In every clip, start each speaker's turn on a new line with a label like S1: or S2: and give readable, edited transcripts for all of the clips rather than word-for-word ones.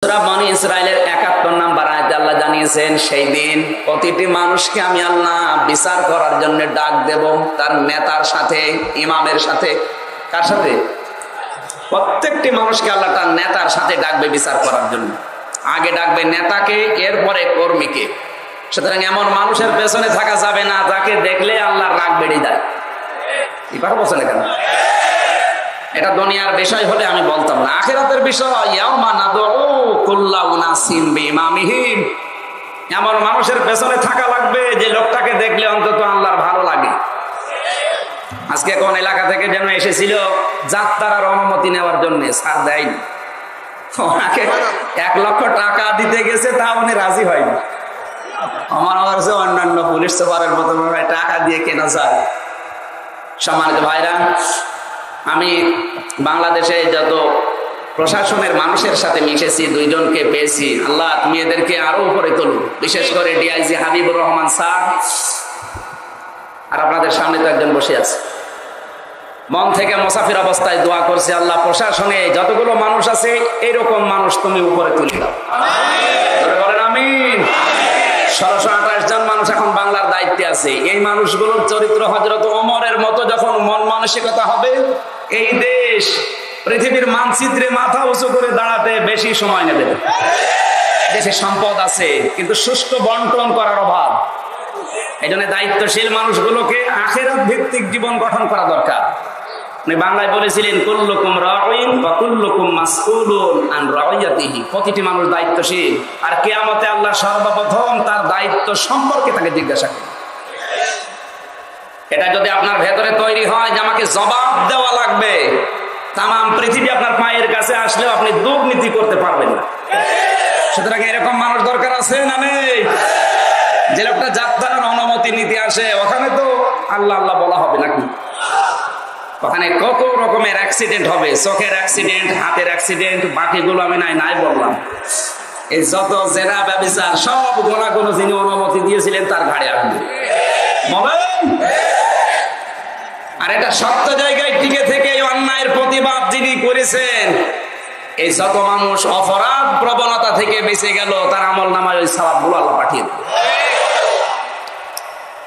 S1: সূরা বনী ইসরাইলের ৭১ নম্বর আয়াতে আল্লাহ জানিয়েছেন, সেই দিন প্রতিটি মানুষকে আমি আল্লাহ বিচার করার জন্য ডাক দেব তার নেতার সাথে, ইমামের সাথে। কার সাথে? প্রত্যেকটি মানুষকে আল্লাহ তার নেতার সাথে ডাকবে বিচার করার জন্য। আগে ডাকবে নেতাকে, এরপরে কর্মীকে। সুতরাং এমন মানুষের পেছনে থাকা যাবে না যাকে দেখলে আল্লাহর রাগ বেড়ে যায়। এবার বলছেন কেন? এটা দুনিয়ার বিষয় হলে আমি বলতাম না, আখিরাতের বিষয়। ইয়াউমা নাদউ কুল্লা উনাসিম বিইমামিহিম। এমন মানুষের পেছনে থাকা লাগবে যে লোকটাকে দেখলে অন্তত আল্লাহর ভালো লাগে। আজকে কোন এলাকা থেকে যেন এসেছিল যাত্রার অনুমতি নেওয়ার জন্য, ছাড় দেয়নি। ওনাকে 1 লক্ষ টাকা দিতে গেছে, তা উনি রাজি হয়নি। আমার কাছে অন্যান্য পুলিশ সুপারের মতো টাকা দিয়ে কেনা যায়। সম্মানিত ভাইরা, আমি বাংলাদেশে যত প্রশাসনের মানুষের সাথে মিশেছি, 2 জনকে পেয়েছি। আল্লাহ তুমি এদেরকে আরো উপরে তুলুন, বিশেষ করে ডিআইজি হাবিবুর রহমান স্যার। আর আপনাদের সামনে তো একজন বসে আছে। মন থেকে মুসাফির অবস্থায় দোয়া করছি, আল্লাহ প্রশাসনে যতগুলো মানুষ আছে এইরকম মানুষ তুমি উপরে তুলে দাও। বলেন আমিন। 1628 জন মানুষ এখন বাংলার দায়িত্বে আছে। এই মানুষগুলোর চরিত্র হযরত ওমরের মতো যখন মন মানসিকতা হবে, এই দেশ পৃথিবীর মানচিত্রে মাথা উঁচু করে দাঁড়াতে বেশি সময় নেবে না। দেশে সম্পদ আছে, কিন্তু সুষ্ঠু বন্টন করার অভাব। এই জন্য দায়িত্বশীল মানুষগুলোকে আখিরাত ভিত্তিক জীবন গঠন করা দরকার। উনি বাংলায় বলেছিলেন, কুল্লুকুম রাঈন ওয়া কুল্লুকুম মাসউলুন আন রাইয়াতিহি। প্রতিটি মানুষ দায়িত্বশীল, আর কিয়ামতে আল্লাহ সর্বপ্রথম তার দায়িত্ব সম্পর্কে তাকে জিজ্ঞাসা করবেন। এটা যদি আপনার ভেতরে তৈরি হয় যে আমাকে জবাব দেওয়া লাগবে, তামাম পৃথিবী আপনার পায়ের কাছে আসলেও আপনি দুর্নীতি করতে পারবেন না। সুতরাং এরকম মানুষ দরকার আছে না নেই? যে লোকটা যাত্রার অনুমতি নিতে আসে, ওখানে তো আল্লাহ আল্লাহ বলা হবে নাকি? ওখানে কত রকমের অ্যাক্সিডেন্ট হবে, চোখের অ্যাক্সিডেন্ট, হাতের অ্যাক্সিডেন্ট, বাকিগুলো আমি নাই বললাম। এই যত জেনা ব্যভিচার সব গোনাগুলো যিনি অনুমতি দিয়েছিলেন তার ঘাড়ে আসবে। বলেন। আর এটা সত্য জায়গায় টিকে থেকে অন্যায়ের প্রতিবাদ যিনি করেছেন, এই যত মানুষ অপরাধ প্রবণতা থেকে বেঁচে গেল, তার আমলনামায় ওই সওয়াবগুলো আল্লাহ পাঠিয়ে দেবে।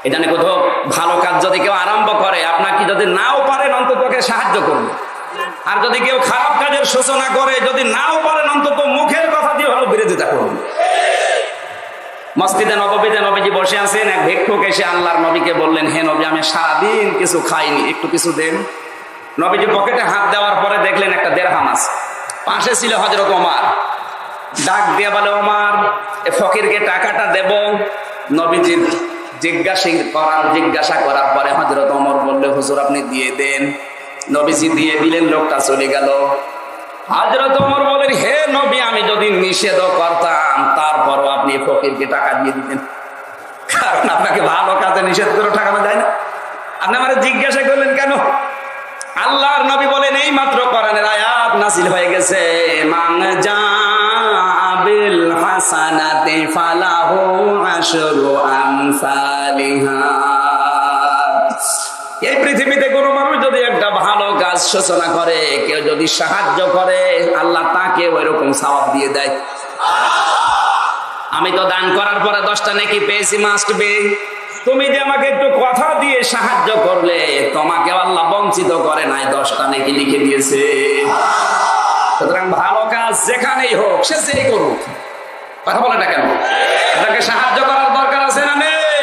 S1: এখানে কোথাও ভালো কাজ যদি কেউ আরম্ভ করে, আপনাকে যদি নাও পারেন অন্তত ওকে সাহায্য করবে। আর যদি কেউ খারাপ কাজের সূচনা করে, যদি নাও পারেন অন্তত মুখের কথা দিয়ে হলো বিরোধিতা করবে। মসজিদে নববীতে নবীজি বসে আছেন, এক ভিক্ষুক এসে আল্লাহর নবীকে বললেন, হে নবী, আমি সারাদিন কিছু খাইনি, একটু কিছু দেন। নবীজি পকেটে হাত দেওয়ার পরে দেখলেন একটা দেরহাম আছে। পাশে ছিল হযরত ওমর। ডাক দিয়ে বলে, ওমর, এ ফকিরকে টাকাটা দেব। নবীজি জিজ্ঞাসা করার পরে হযরত ওমর বললে, হুজুর আপনি দিয়ে দেন। নবীজি দিয়ে দিলেন, লোকটা চলে গেল। হযরত ওমর বলেন, হে নবী, আমি যদি নিষেধ করতাম তারপরও আপনি ফকিরকে টাকা দিয়ে দিতেন, কারণ আপনাকে ভালো কাজে নিষেধ করে টাকা দেয় না। আপনি আমারে জিজ্ঞাসা করলেন কেন? আল্লাহর নবী বলেন, এই মাত্র কোরআনের আয়াত নাযিল হয়ে গেছে, মান জাবিল হাসানাতি ফালাহু আশরু আমসালিহা। এই পৃথিবীতে কোনো মানুষ যদি একটা ভালো কাজ সূচনা করে, কেউ যদি সাহায্য করে, আল্লাহ তাকে ওইরকম সওয়াব দিয়ে দেয়। আমি তো দান করার পরে 10টা নেকি পেয়েছি, মাস্ট বি। তুমি যে আমাকে একটু কথা দিয়ে সাহায্য করলে, তোমাকে আল্লাহ বঞ্চিত করে নাই, 10টা নেকি লিখে দিয়েছে। সুতরাং ভালো কাজ যেখানেই হোক, সে যেই করুক, কথা বলে না কেন, তাকে সাহায্য করার দরকার আছে না নেই?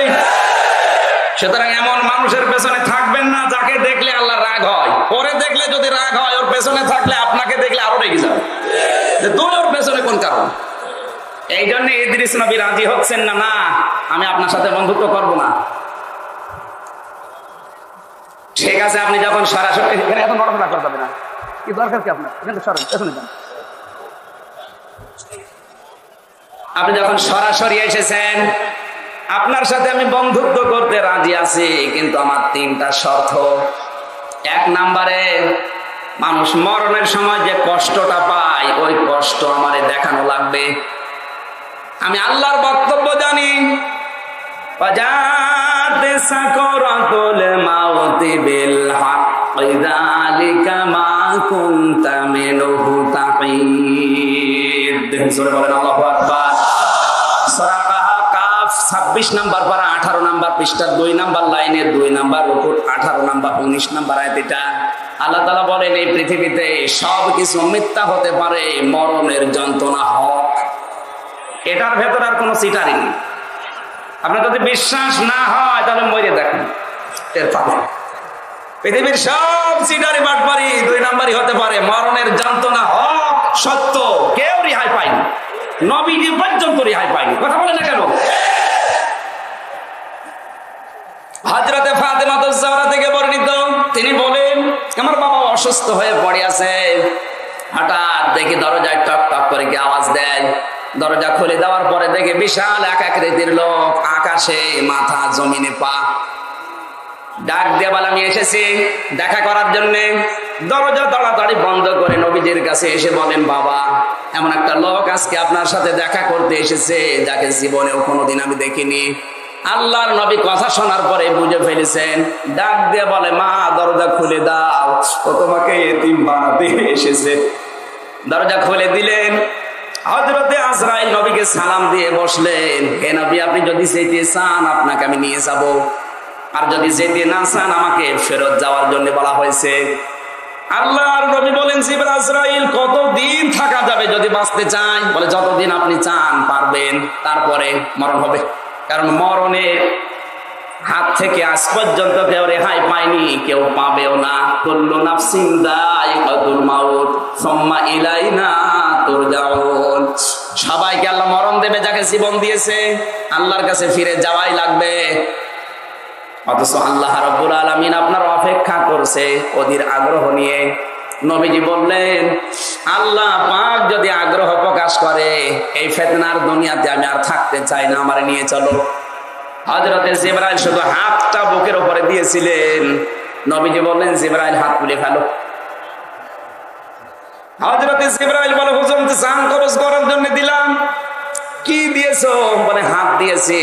S1: সুতরাং এমন মানুষের পেছনে থাকবেন না যাকে দেখলে আল্লাহ রাগ হয়। পরে দেখলে যদি রাগ হয়, ওর পেছনে থাকলে আপনাকে দেখলে আরো রেগে যাবে, তুই ওর পেছনে কোন কারণ। এই জন্য ইদ্রিস নবী রাজি হচ্ছেন না, না আমি আপনার সাথে বন্ধুত্ব করব না। ঠিক আছে, আপনি যখন সরাসরি এখানে এত নড়াচড়া করতে হবে না, কি দরকার কি আপনার, এখানে সরেন, পেছনে যান। আপনি যখন সরাসরি এসেছেন, আপনার সাথে আমি বন্ধুত্ব করতে রাজি আছি, কিন্তু আমার 3টা শর্ত। 1 নম্বরে, মানুষ মরণের সময় যে কষ্টটা পায়, ওই কষ্ট আমারে দেখানো লাগবে। আমি আল্লাহর বক্তব্য জানি, সাকরাতুল মাউতি বিল হক যালিকা মা কুনতা মিনহু তাহিদ। জোরে বলেন আল্লাহু আকবার। সূরা কাফ 26 নাম্বার পারা 18 নাম্বার পৃষ্ঠা 2 নাম্বার লাইনের 2 নাম্বার রুকু 18 নাম্বার 19 নাম্বার আয়াত। এটা আল্লাহ তাআলা বলেন এই পৃথিবীতে সব কিছু মিথ্যা হতে পারে, মরণের যন্ত্রণা হক। এটার ভেতর আর কোনো চিটারি নেই। আপনার যদি বিশ্বাস না হয় তাহলে মরে দেখেন, টের পাবেন। পৃথিবীর সব চিটারি বাটপারি 2 নাম্বারই হতে পারে, মরণের যন্ত্রণা হক সত্য। কেউ রেহাই পায়নি, নবীজি পর্যন্ত রেহাই পায়নি। কথা বলে না কেন? হযরতে ফাতেমা তুজ-জাহরা থেকে বর্ণিত, তিনি বলেন আমার বাবা অসুস্থ হয়ে পড়ে আছে, হঠাৎ দেখি দরজায় টক টক করে কি আওয়াজ দেয়। দরজা খুলে দেওয়ার পরে দেখে বিশাল এক আকৃতির লোক, আকাশে মাথা জমিনে পা। ডাক দিয়ে বলে আমি এসেছি দেখা করার জন্য। দরজা তাড়াতাড়ি বন্ধ করে নবীজির কাছে এসে বলেন বাবা, এমন একটা লোক আজকে আপনার সাথে দেখা করতে এসেছে যাকে জীবনেও কোনোদিন আমি দেখিনি। আল্লাহর নবী কথা শোনার পরে বুঝে ফেলেছেন। ডাক দিয়ে বলে মা দরজা খুলে দাও, ও তোমাকে এতিম বানাতে এসেছে। দরজা খুলে দিলেন। হযরতে আজরাইল নবীকে সালাম দিয়ে বসলেন, হে নবী আপনি যদি যেতে চান আপনাকে আমি নিয়ে যাব, আর যদি যেতে না চান আমাকে ফেরত যাওয়ার জন্য বলা হয়েছে। আল্লাহর নবী বলেন জিবরাইল আজরাইল কতদিন থাকা যাবে যদি বাঁচতে চান? বলে যতদিন আপনি চান পারবেন, তারপরে মরণ হবে। কারণ মরণের হাত থেকে আজ পর্যন্ত কেউ রেহাই পায়নি, কেউ পাবেও না। কুল্লু নাফসিন যায়িকাতুল মাউত সুম্মা ইলাইনা তুরজাউন। সবাইকে আল্লাহ মরণ দেবে, যাকে জীবন দিয়েছে আল্লাহর কাছে ফিরে যাওয়াই লাগবে। অথচ আল্লাহ রাব্বুল আলামিন আপনার অপেক্ষা করছে অধীর আগ্রহ নিয়ে। নবীজি বললেন আল্লাহ পাক যদি আগ্রহ প্রকাশ করে এই ফিতনার দুনিয়াতে আমি আর থাকতে চাই না, আমারে নিয়ে চলো। হযরতে জিবরাইল শুধু হাতটা বুকের উপরে দিয়েছিলেন, নবীজি বললেন জিবরাইল হাত তুলে ফেলো। হযরতে জিবরাইল বলে হুজুর জান কবজ করার জন্য দিলাম। কি দিয়েছো? বলে হাত দিয়েছি।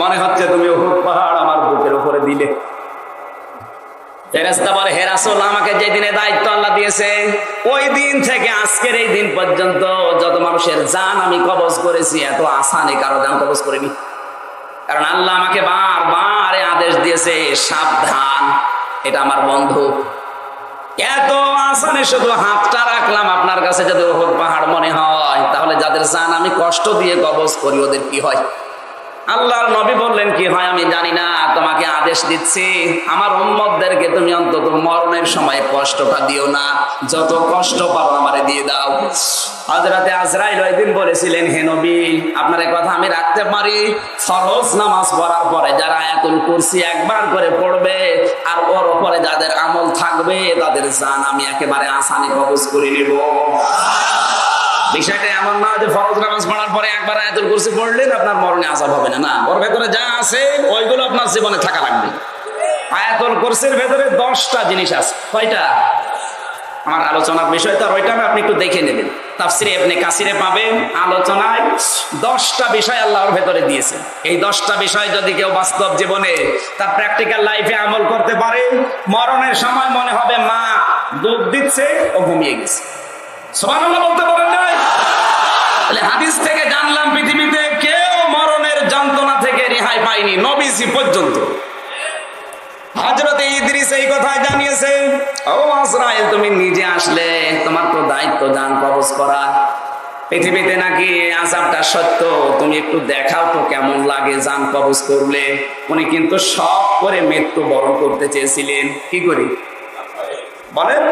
S1: মনে হচ্ছে তুমি উহুদ পাহাড় আমার বুকের উপরে দিলে। ফেরেশতা বলে হে রাসূল আমাকে যে দিনে দায়িত্ব আল্লাহ দিয়েছে ওই দিন থেকে আজকের এই দিন পর্যন্ত যত মানুষের জান আমি কবজ করেছি এত আসানে কারো জান কবজ করিনি। কারণ আল্লাহ আমাকে বারবার আদেশ দিয়েছে সাবধান, এটা আমার বন্ধু। এত আসানে শুধু হাতটা রাখলাম আপনার কাছে, যদি উহুদ পাহাড় মনে হয় তাহলে যাদের জান আমি কষ্ট দিয়ে কবজ করি ওদের কি হয়? আল্লাহর নবী বললেন কি হয় আমি জানি না, তোমাকে আদেশ দিচ্ছি আমার উম্মতদেরকে তুমি অন্তত মরণের সময় কষ্টটা দিও না, যত কষ্ট পারো আমারে দিয়ে দাও। হযরতে আজরাইল ওই দিন বলেছিলেন হে নবী আপনার এই কথা আমি রাখতে পারি, ফরজ নামাজ পড়ার পরে যারা আয়াতুল কুরসি একবার করে পড়বে আর ওর উপরে যাদের আমল থাকবে তাদের জান আমি একেবারে আসানি কবজ করে নেব। বিষয়টা এমন না যে ফরজ নামাজ পড়ার পরে একবার আয়াতুল কুরসি পড়লেন আপনার মরণে আযাব হবে না, না, ওর ভেতরে যা আছে ওইগুলো আপনার জীবনে থাকা লাগবে। আয়াতুল কুরসির ভেতরে 10টা জিনিস আছে। কয়টা? আমার আলোচনার বিষয় তো ওইটা না, আপনি একটু দেখে নেবেন। তাফসিরে ইবনে কাসিরে পাবেন আলোচনায় 10টা বিষয় আল্লাহর ভেতরে দিয়েছেন। এই 10টা বিষয় যদি কেউ বাস্তব জীবনে তার প্র্যাকটিক্যাল লাইফে আমল করতে পারে, মরণের সময় মনে হবে মা দুধ দিচ্ছে ও ঘুমিয়ে গেছে। সুবহানাল্লাহ বলতে পারেন না? তাহলে হাদিস থেকে জানলাম পৃথিবীতে কেউ মরণের যন্ত্রণা থেকে রেহাই পায়নি, নবীজি পর্যন্ত। হযরতে ইদ্রিস এই কথাই জানিয়েছে, ও আজরাইল তুমি নিজে আসলে, তোমার তো দায়িত্ব জান কবজ করা। পৃথিবীতে নাকি আযাবটা সত্য, তুমি একটু দেখাও তো কেমন লাগে জান কবজ করলে। উনি কিন্তু শখ করে মৃত্যু বরণ করতে চেয়েছিলেন। কি করি বলেন?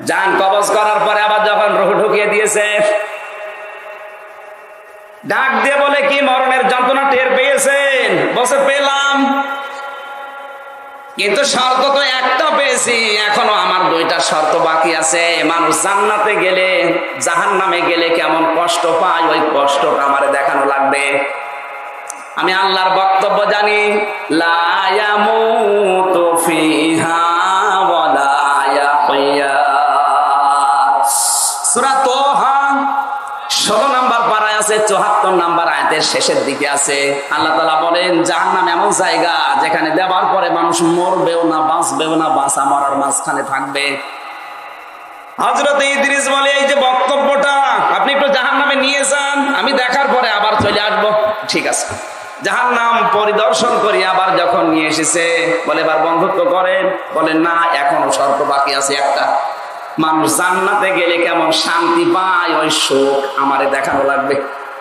S1: জান কবজ করার পরে আবার যখন রূহ ঢুকিয়ে দিয়েছে, ডাক দিয়ে বলে কি মরণের যন্ত্রণা টের পেয়েছেন? বসে পেলাম, কিন্তু শর্ত তো একটা পেয়েছি, এখনো আমার 2টা শর্ত বাকি আছে। মানুষ জান্নাতে গেলে জাহান্নামে গেলে কেমন কষ্ট পায় ওই কষ্টটা আমারে দেখানো লাগবে। আমি আল্লাহর বক্তব্য জানি, লা ইয়ামুতু ফিহা ওয়া লা ইয়াহইয়া। সূরা তাহা 16 নম্বর পারায় আছে 74 নাম্বার আয়াতের শেষের দিকে আছে। আল্লাহ তাআলা বলেন জাহান্নাম এমন জায়গা যেখানে দেওয়ার পরে মানুষ মরবেও না, বাঁচবেও না, বাঁচা মরার মাঝখানে থাকবে। হযরত ইদ্রিস বলে এই যে বক্তব্যটা আপনি একটু জাহান্নামে নিয়ে যান, আমি দেখার পরে আবার চলে আসবো। ঠিক আছে, জাহান্নাম পরিদর্শন করি আবার যখন নিয়ে এসেছে, বলে এবার বন্ধুত্ব করেন, বলেন না এখনো শর্ত বাকি আছে একটা। মানুষ জান্নাতে গেলে কেমন শান্তি পায় ওই সুখ আমারে দেখানো লাগবে।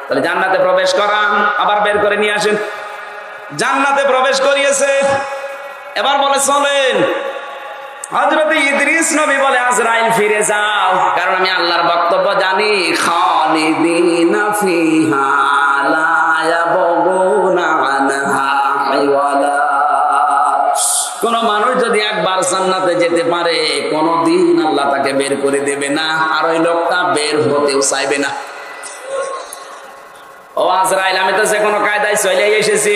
S1: তাহলে জান্নাতে প্রবেশ করান, আবার বের করে নিয়ে আসেন। জান্নাতে প্রবেশ করিয়েছে, এবার বলে চলেন। হযরত ইদ্রিস নবী বলে আজরাইল ফিরে যাও, কারণ আমি আল্লাহর বক্তব্য জানি, খালিদিনা ফিহা লা ইয়াবগুনা আনহা হিওয়ালা। কোন মানুষ যদি একবার জান্নাতে যেতে পারে কোনদিন আল্লাহ তাকে বের করে দেবে না, আর ওই লোকটা বের হতেও চাইবে না। ও আজরাইল, আমি তো যে কোনো কায়দায় চলে এসেছি,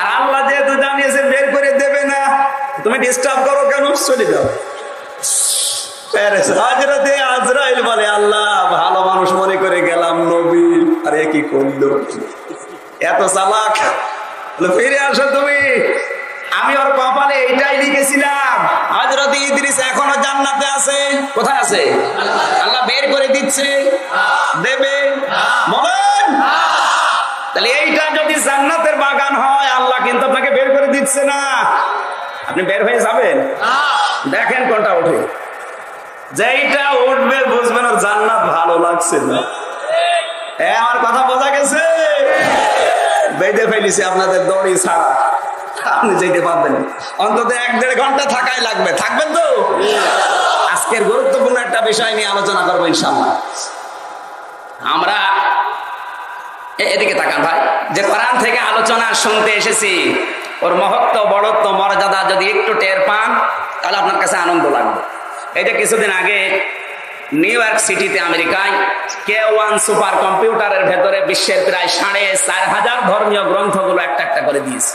S1: আর আল্লাহ যেহেতু জানিয়েছে বের করে দেবে না, তুমি ডিস্টার্ব করো কেন? চলে যাও। হযরতে আজরাইল বলে আল্লাহ ভালো মানুষ মনে করে গেলাম, নবী আরে কি করলো, এত চালাক। ফিরে আসো তুমি, আমি ওর কপালে এইটাই লিখেছিলাম। হযরত ইদ্রিস এখনো জান্নাতে আছে। কোথায় আছে? আল্লাহ বের করে দিচ্ছে, দেবে বলেন। তাহলে এইটা যদি জান্নাতের বাগান হয়, আল্লাহ কিন্তু আপনাকে বের করে দিচ্ছে না, আপনি বের হয়ে যাবেন। দেখেন কোনটা ওঠে, যেইটা উঠবে বুঝবেন ওর জান্নাত ভালো লাগছে না। আমার কথা বোঝা গেছে? বেঁধে ফেলিছে আপনাদের দড়ি ছাড়া, আপনি যেতে পারবেন। অন্তত 1-1.5 ঘন্টা থাকাই লাগবে, থাকবেন তো? আজকের গুরুত্বপূর্ণ একটা বিষয় নিয়ে আলোচনা করবো ইনশাআল্লাহ। আমরা এদিকে তাকান ভাই, যে কোরআন থেকে আলোচনা শুনতে এসেছি, ওর মহত্ব, বড়ত্ব, মর্যাদা যদি একটু টের পান তাহলে আপনার কাছে আনন্দ লাগবে। এই যে কিছুদিন আগে নিউ ইয়র্ক সিটিতে আমেরিকায় K1 সুপার কম্পিউটারের ভেতরে বিশ্বের প্রায় 4,500 ধর্মীয় গ্রন্থগুলো একটা একটা করে দিয়েছে।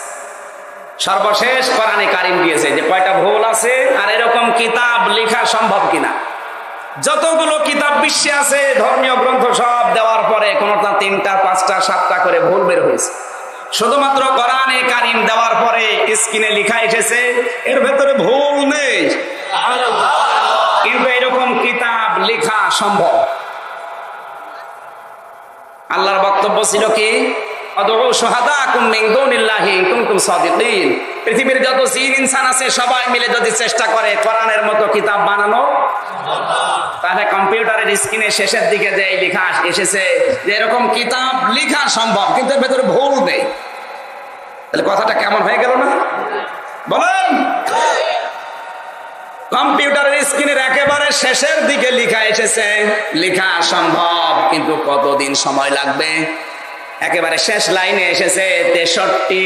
S1: সর্বশেষ কোরআনে কারিম দিয়েছে যে কয়টা ভুল আছে, আর এরকম কিতাব লেখা সম্ভব কিনা। যতগুলো কিতাব বিশ্বে আছে ধর্মীয় গ্রন্থ সব দেওয়ার পরে কোনটা 3টা, 5টা, 7টা করে ভুল বের হয়েছে। শুধুমাত্র কোরআনে কারিম দেওয়ার পরে স্ক্রিনে লেখা এসেছে এর ভেতরে ভুল নেই, কিন্তু এরকম কিতাব লেখা সম্ভব। আল্লাহর বক্তব্য ছিল কি, পৃথিবীর যত জিন ইনসান আছে সবাই মিলে যদি চেষ্টা করে কোরআনের মতো কিতাব বানানো, তাহলে কম্পিউটারের স্ক্রিনে শেষের দিকে যে লেখা এসেছে যে এরকম কিতাব লেখা সম্ভব, কিন্তু এর ভেতরে ভুল নেই। তাহলে কথাটা কেমন হয়ে গেল না বলেন? কম্পিউটারের স্ক্রিনের একেবারে শেষের দিকে লেখা এসেছে লেখা সম্ভব, কিন্তু কতদিন সময় লাগবে? একেবারে শেষ লাইনে এসেছে 63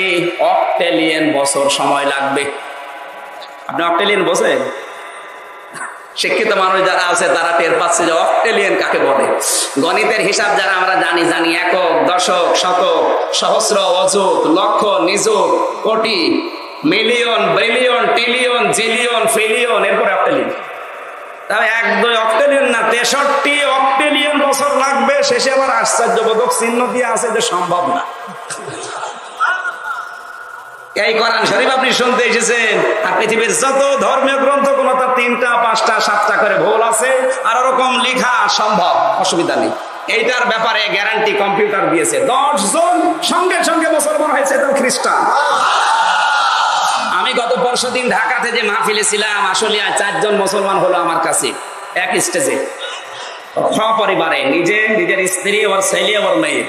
S1: অক্টেলিয়ন বছর সময় লাগবে। আপনি অক্টেলিয়ন বোঝেন? শিক্ষিত মানুষ যারা আছে তারা টের পাচ্ছে যে অক্টেলিয়ন কাকে বলে। গণিতের হিসাব যারা আমরা জানি একক, দশক, শতক, সহস্র, অযুত, লক্ষ, নিযুত, কোটি, million, billion, trillion, zillion, pillion, এরপরে অক্টেলিয়ন। তাহলে 1-2 অক্টেলিয়ন না, 63 অক্টেলিয়ন বছর লাগবে। শেষে আবার আশ্চর্যবোধক চিহ্ন দিয়ে আছে যে সম্ভব না। এই কোরআন শরীফ আপনি শুনতে এসেছেন, আর পৃথিবীর যত ধর্মীয় গ্রন্থ কোনো তার 3টা, 5টা, 7টা করে ভুল আছে, আর ওরকম লেখা সম্ভব, অসুবিধা নেই। এইটার ব্যাপারে গ্যারান্টি কম্পিউটার দিয়েছে। 10 জন সঙ্গে সঙ্গে মুসলমান হয়েছে, তো খ্রিস্টান। আমি গত পরশুদিন ঢাকাতে যে মাহফিলে ছিলাম, আসলে 4 জন মুসলমান হলো আমার কাছে এক স্টেজে, সপরিবারে, নিজের স্ত্রী, ওর ছেলে, ওর মেয়ে,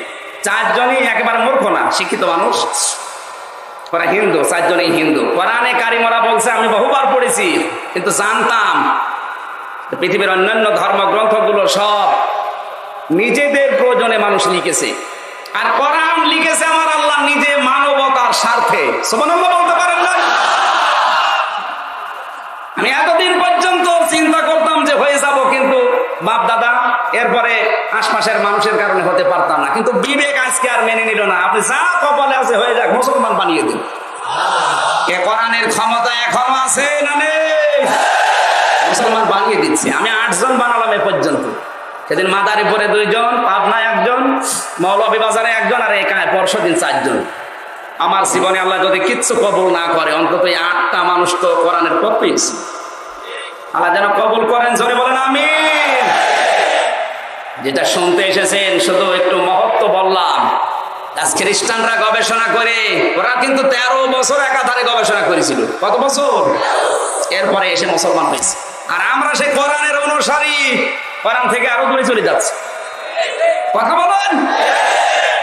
S1: 4 জনই একেবারে মূর্খ না, শিক্ষিত মানুষ। ওরা হিন্দু, 4 জনই হিন্দু। কোরআনে কারিম ওরা বলছে আমি বহুবার পড়েছি, কিন্তু জানতাম পৃথিবীর অন্যান্য ধর্মগ্রন্থগুলো সব নিজেদের প্রয়োজনে মানুষ লিখেছে, আর কোরআন লিখেছে আমার আল্লাহ নিজে মানবতার স্বার্থে। সুবহানাল্লাহ বলতে পারেন না? আমি এতদিন পর্যন্ত চিন্তা করতাম যে হয়ে যাব, কিন্তু বাপ দাদা, এরপরে আশপাশের মানুষের কারণে হতে পারতাম না, কিন্তু বিবেক আজকে আর মেনে নিল না। আপনি যা কপালে আছে হয়ে যাক, মুসলমান বানিয়ে দিন। এ কোরআনের ক্ষমতা এখনো আছে না নেই? মুসলমান বানিয়ে দিচ্ছে। আমি 8 জন বানালাম এ পর্যন্ত, সেদিন মাদারীপুরে 2 জন, পাবনায় 1 জন, মৌলভীবাজারে 1 জন, আর এখানে পরশুদিন 4 জন। আমার জীবনে আল্লাহ যদি কিচ্ছু কবুল না করে, অন্তত 8টা মানুষ তো কোরআনের পথ পেয়েছে। আল্লাহ যেন কবুল করেন, জোরে বলেন আমিন। যেটা শুনতে এসেছেন শুধু একটু মহত্ব বললাম। আজ খ্রিস্টানরা গবেষণা করে, ওরা কিন্তু 13 বছর একাধারে গবেষণা করেছিল। কত বছর? এরপরে এসে মুসলমান হয়েছে। আর আমরা সে কোরআনের অনুসারী, কোরআন থেকে আরো দূরে চলে যাচ্ছে। কথা বলেন।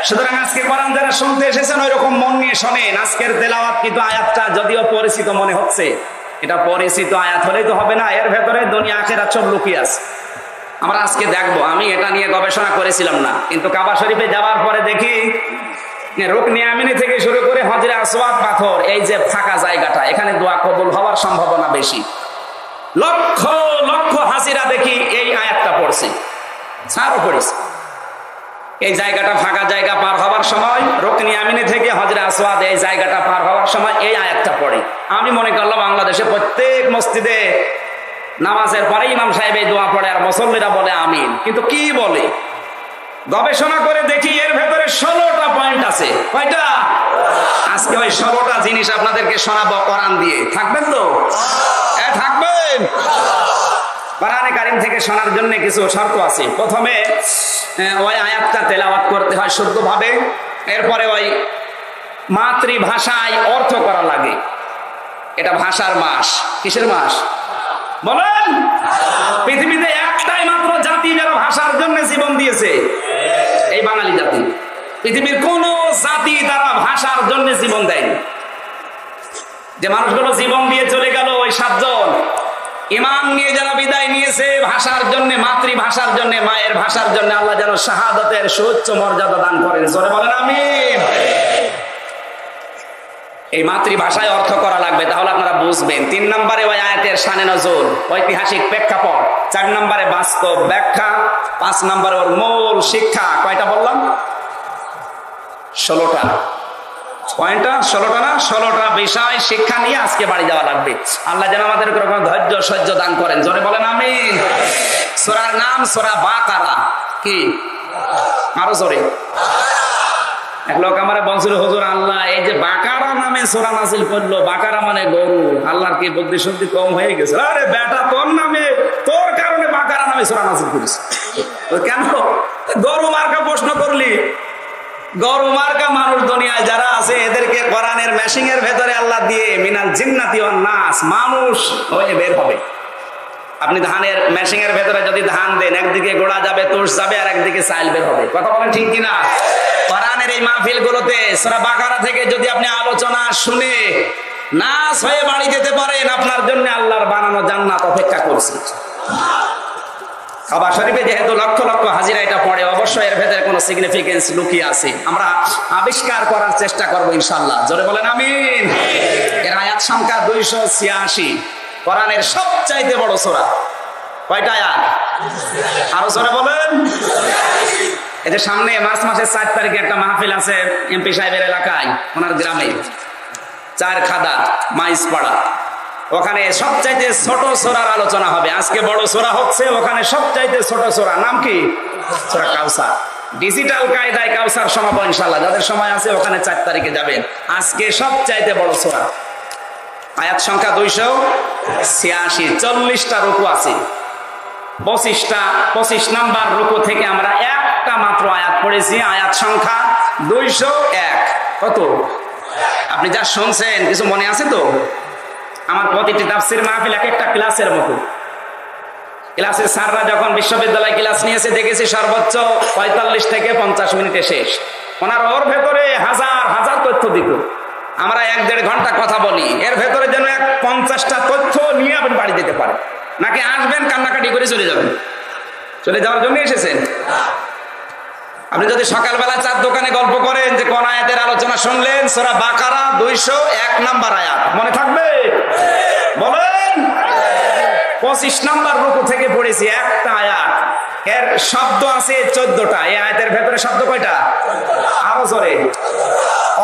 S1: সুতরাং আজকে কোরআন যারা শুনতে এসেছেন ওই রকম মন নিয়ে শোনেন। আজকের তেলাওয়াত কিন্তু আয়াতটা যদিও পরিচিত মনে হচ্ছে, এটা পরিচিত আয়াত হলেই তো হবে না, এর ভেতরে দুনিয়া আখিরাত সব লুকিয়ে আছে। আমরা আজকে দেখবো, আমি এটা নিয়ে গবেষণা করেছিলাম না, কিন্তু কাবা শরীফে যাওয়ার পরে দেখি রুকনে আমিনি থেকে শুরু করে হজরে আসওয়াদ পাথর, এই যে ফাঁকা জায়গাটা, এখানে দোয়া কবুল হওয়ার সম্ভাবনা বেশি। লক্ষ লক্ষ হাজিরা দেখি এই আয়াতটা পড়ছে, ছাড়ও পড়েছে। এই জায়গাটা ফাঁকা জায়গা পার হওয়ার সময়, রুকনে আমিনি থেকে হজরে আসওয়াদ এই জায়গাটা পার হওয়ার সময় এই আয়াতটা পড়ে। আমি মনে করলাম বাংলাদেশে প্রত্যেক মসজিদে নামাজের পরে ইমাম সাহেব এই দোয়া পড়ে আর মুসল্লিরা বলে আমিন, কিন্তু কি বলে? গবেষণা করে দেখি এর ভেতরে 16টা পয়েন্ট আছে। কয়টা? আজকে ওই 16টা জিনিস আপনাদেরকে শোনাবো কোরআন দিয়ে। থাকবেন তো? থাকবেন। কোরআনে কারীম থেকে শোনার জন্য কিছু শর্ত আছে। প্রথমে ওই আয়াতটা তেলাওয়াত করতে হয় শুদ্ধভাবে, এরপরে ওই মাতৃভাষায় অর্থ করা লাগে। এটা ভাষার মাস। কিসের মাস বলেন? পৃথিবীতে একটাই মাত্র জাতি যারা ভাষার জন্য জীবন দিয়েছে, এই বাঙালি জাতি। পৃথিবীর কোন জাতি তারা ভাষার জন্য জীবন দেয়নি। যে মানুষগুলো জীবন দিয়ে চলে গেল ওই 7 জন, ইমান নিয়ে যারা বিদায় নিয়েছে ভাষার জন্য, মাতৃভাষার জন্য, মায়ের ভাষার জন্য, আল্লাহ যেন শাহাদাতের সুউচ্চ মর্যাদা দান করেন। জোরে বলেন আমিন। এই মাতৃভাষায় অর্থ করা লাগবে, তাহলে আপনারা বুঝবেন। 3 নম্বরে ওই আয়াতের শানে নজুল, ঐতিহাসিক প্রেক্ষাপট। 4 নম্বরে বাস্তব ব্যাখ্যা। 5 নম্বরে ওর মূল শিক্ষা। কয়টা বললাম? 16টা। পয়েন্টটা 16টা না? 16টা বিষয় শিক্ষা নিয়ে আজকে বাড়ি যাওয়া লাগবে। আল্লাহ যেন আমাদের কোনো ধৈর্য সহ্য দান করেন। জোরে বলেন আমিন। সূরার নাম সূরা বাকারা। কি? আরো জোরে। এক লোক আমার বলছিল, হুজুর আল্লাহ এই যে বাকারা নামে সূরা নাযিল করলো, বাকারা মানে গরু, আল্লাহর কি বুদ্ধি শুদ্ধি কম হয়ে গেছে? আরে বেটা, তোর নামে, তোর কারণে বাকারা নামে সূরা নাযিল করেছে। কেন গরু মার্কা প্রশ্ন করলি? গরু মার্কা মানুষ দুনিয়ায় যারা আছে এদেরকে কোরআনের মেশিং এর ভেতরে আল্লাহ দিয়ে মিনাল জিন্নাতি ওয়ান নাস, মানুষ হয়ে বের হবে। আপনি ধানের মেশিং এর ভেতরে যদি ধান দেন, একদিকে গোড়া যাবে, তুষ যাবে, আর একদিকে চাইল বের হবে। কথা বলেন ঠিক কিনা? কোরআনের এই মাহফিল গুলোতে সূরা বাকারা থেকে যদি আপনি আলোচনা শুনে নাস হয়ে বাড়ি যেতে পারেন, আপনার জন্য আল্লাহর বানানো জান্নাত অপেক্ষা করছে। কাবা শরীফে যেহেতু লক্ষ লক্ষ হাজিরা এটা পড়ে, অবশ্যই এর ভেতরে কোনো সিগনিফিকেন্স লুকিয়ে আছে। আমরা আবিষ্কার করার চেষ্টা করবো ইনশাআল্লাহ। জোরে বলেন আমিন। এর আয়াত সংখ্যা 286। কোরআনের সবচাইতে বড় সূরা। কয়টা আয়াত? আরো জোরে বলেন। এই যে সামনে মার্চ মাসের 4 তারিখে একটা মাহফিল আছে এমপি সাহেবের এলাকায়, ওনার গ্রামে, 4 খাদা মাইজপাড়া। ওখানে সবচাইতে ছোট সূরার আলোচনা হবে। আজকে বড় সূরা হচ্ছে, ওখানে সবচাইতে ছোট সূরা। নাম কি? সূরা কাউসার। ডিজিটাল কায়দায় কাউসার শোনাবো ইনশাআল্লাহ। যাদের সময় আছে ওখানে 4 তারিখে যাবেন। আজকে সবচাইতে বড় সূরা। আয়াত সংখ্যা 286। 40টা রুকু আছে। 25 নাম্বার রুকু থেকে আমরা একটা মাত্র আয়াত পড়েছি। আয়াত সংখ্যা 201। কত? আপনি যা শুনছেন কিছু মনে আছে তো? আমার প্রতিটি তাফসীর মাহফিল এক একটা ক্লাসের মতো। ক্লাসের স্যাররা যখন বিশ্ববিদ্যালয় ক্লাস নিয়েছে দেখেছি সর্বোচ্চ 45 থেকে 50 মিনিটে শেষ। ওনার ওর ভেতরে হাজার হাজার তথ্য দিত। আমরা 1-1.5 ঘন্টা কথা বলি, এর ভেতরে যেন 50টা তথ্য নিয়ে আপনি বাড়ি যেতে পারেন। নাকি আসবেন কান্নাকাটি করে চলে যাবেন? চলে যাওয়ার জন্য এসেছেন? আপনি যদি সকালবেলা 4 দোকানে গল্প করেন যে কোন আয়াতের আলোচনা শুনলেন, সূরা বাকারা 201 নাম্বার আয়াত, মনে থাকবে? বলেন। 25 নাম্বার রুকু থেকে পড়েছি একটা আয়াত। এর শব্দ আছে 14টা। এই আয়াতের ভেতরে শব্দ কয়টা? আরো জোরে।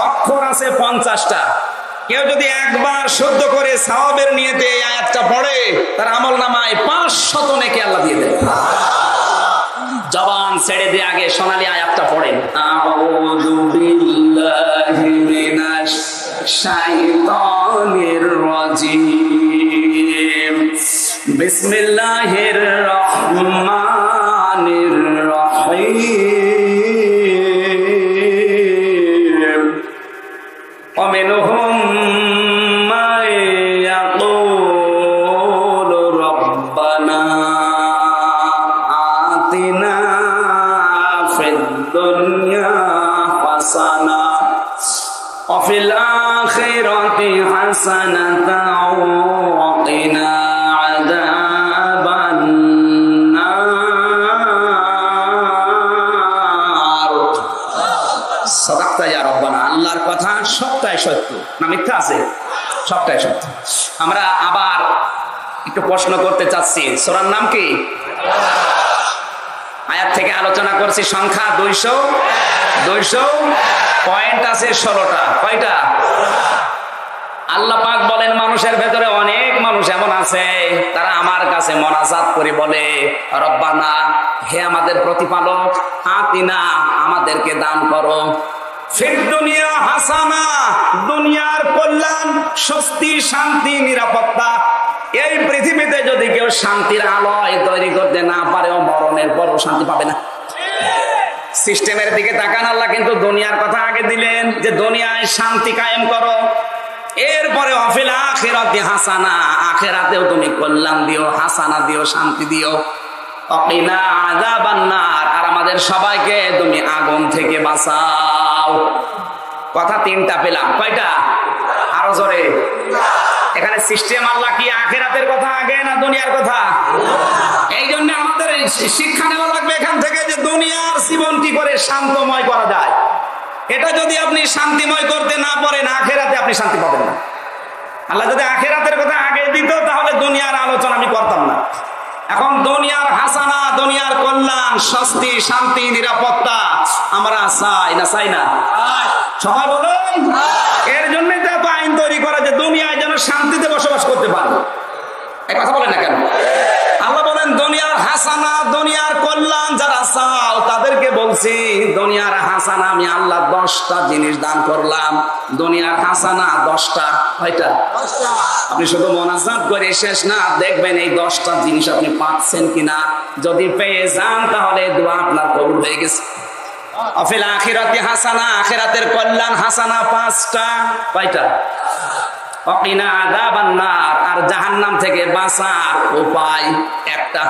S1: অক্ষর আছে 50টা। কেউ যদি একবার শুদ্ধ করে সওয়াবের নিয়তে এই আয়াতটা পড়ে, তার আমলনামায় 500 নেকি আল্লাহ দিয়ে দেয়। জবান ছেড়ে দিয়ে আগে সোনালী আয়াতটা পড়েন। আউযু বিল্লাহি মিনাশ শাইতানির রাজিম। বিসমিল্লাহির রহমানির রহিম। ওয়া মিনহুম মান ইয়াকুলু রাব্বানা আতিনা ফিদ দুনিয়া হাসানা ওয়া ফিল আখিরাতি হাসানাতাও ওয়া কিনা আযাবান নার। সাদাকতা ইয়া রব্বানা। আল্লাহর কথা সবটাই সত্য, না মিথ্যা আছে? সবটাই সত্য। আমরা আবার একটু প্রশ্ন করতে চাচ্ছি, সূরার নাম কি? আয়াত থেকে আলোচনা করছি সংখ্যা 200 পয়েন্ট আছে 16টা। কয়টা? আল্লাহ পাক বলেন মানুষের ভেতরে অনেক মানুষ এমন আছে তারা আমার কাছে মোনাজাত করে বলে, রব্বানা, হে আমাদের প্রতিপালক, আতিনা, আমাদেরকে দান করো, ফিদ দুনিয়া হাসানা, দুনিয়ার কল্যাণ, স্বস্তি, শান্তি, নিরাপত্তা। এই পৃথিবীতে যদি কেউ শান্তির আলোয় তৈরি করতে না পারে, ও মরণের পরও শান্তি পাবে না। সিস্টেমের দিকে তাকান, আল্লাহ কিন্তু দুনিয়ার কথা আগে দিলেন যে দুনিয়ায় শান্তি কায়েম করো, এরপরে অফিল আখিরাতি হাসানা, আখিরাতেও তুমি কল্যাণ দিও, হাসানা দিও, শান্তি দিও, ওয়াকিনা আযাবান নার, আর আমাদের সবাইকে তুমি আগুন থেকে বাঁচাও। কথা 3টা পেলাম। কয়টা? আরো জোরে। এখানে সিস্টেম আল্লাহ কি আখিরাতের কথা আগে না দুনিয়ার কথা? এই জন্য আমাদের শিক্ষা নেওয়া লাগবে এখান থেকে যে দুনিয়ার জীবন কি করে শান্তময় করা যায়। এটা যদি আপনি শান্তিময় করতে না পারেন, আখিরাতে আপনি শান্তি পাবেন না। আল্লাহ যদি আখিরাতের কথা আগে দিত তাহলে দুনিয়ার আলোচনা আমি করতাম না। এখন দুনিয়ার হাসানা, দুনিয়ার কল্যাণ, স্বস্তি, শান্তি, নিরাপত্তা আমরা চাই না? চাই না? সবাই বলুন। এর জন্যই তো এত আইন তৈরি করা যে দুনিয়ায় যেন শান্তিতে বসবাস করতে পারে। এই কথা বলেন না কেন? আল্লাহ বলেন দুনিয়ার হাসানা, দুনিয়ার কল্যাণ যারা চাও তাদেরকে বলছি, দুনিয়ার হাসানা আমি আল্লাহ 10টা জিনিস দান করলাম। দুনিয়ার হাসানা 10টা। কয়টা? আপনি শুধু মোনাজাত করে শেষ না, দেখবেন এই 10টা জিনিস আপনি পাচ্ছেন কিনা। যদি পেয়ে যান তাহলে দোয়া আপনার কবুল হয়ে গেছে। অফিল আখিরাতি হাসানা, আখিরাতের কল্যাণ হাসানা 5টা। কয়টা? ওয়াকিনা আযাবান নার, আর জাহান্নাম থেকে বাঁচার উপায় 1টা।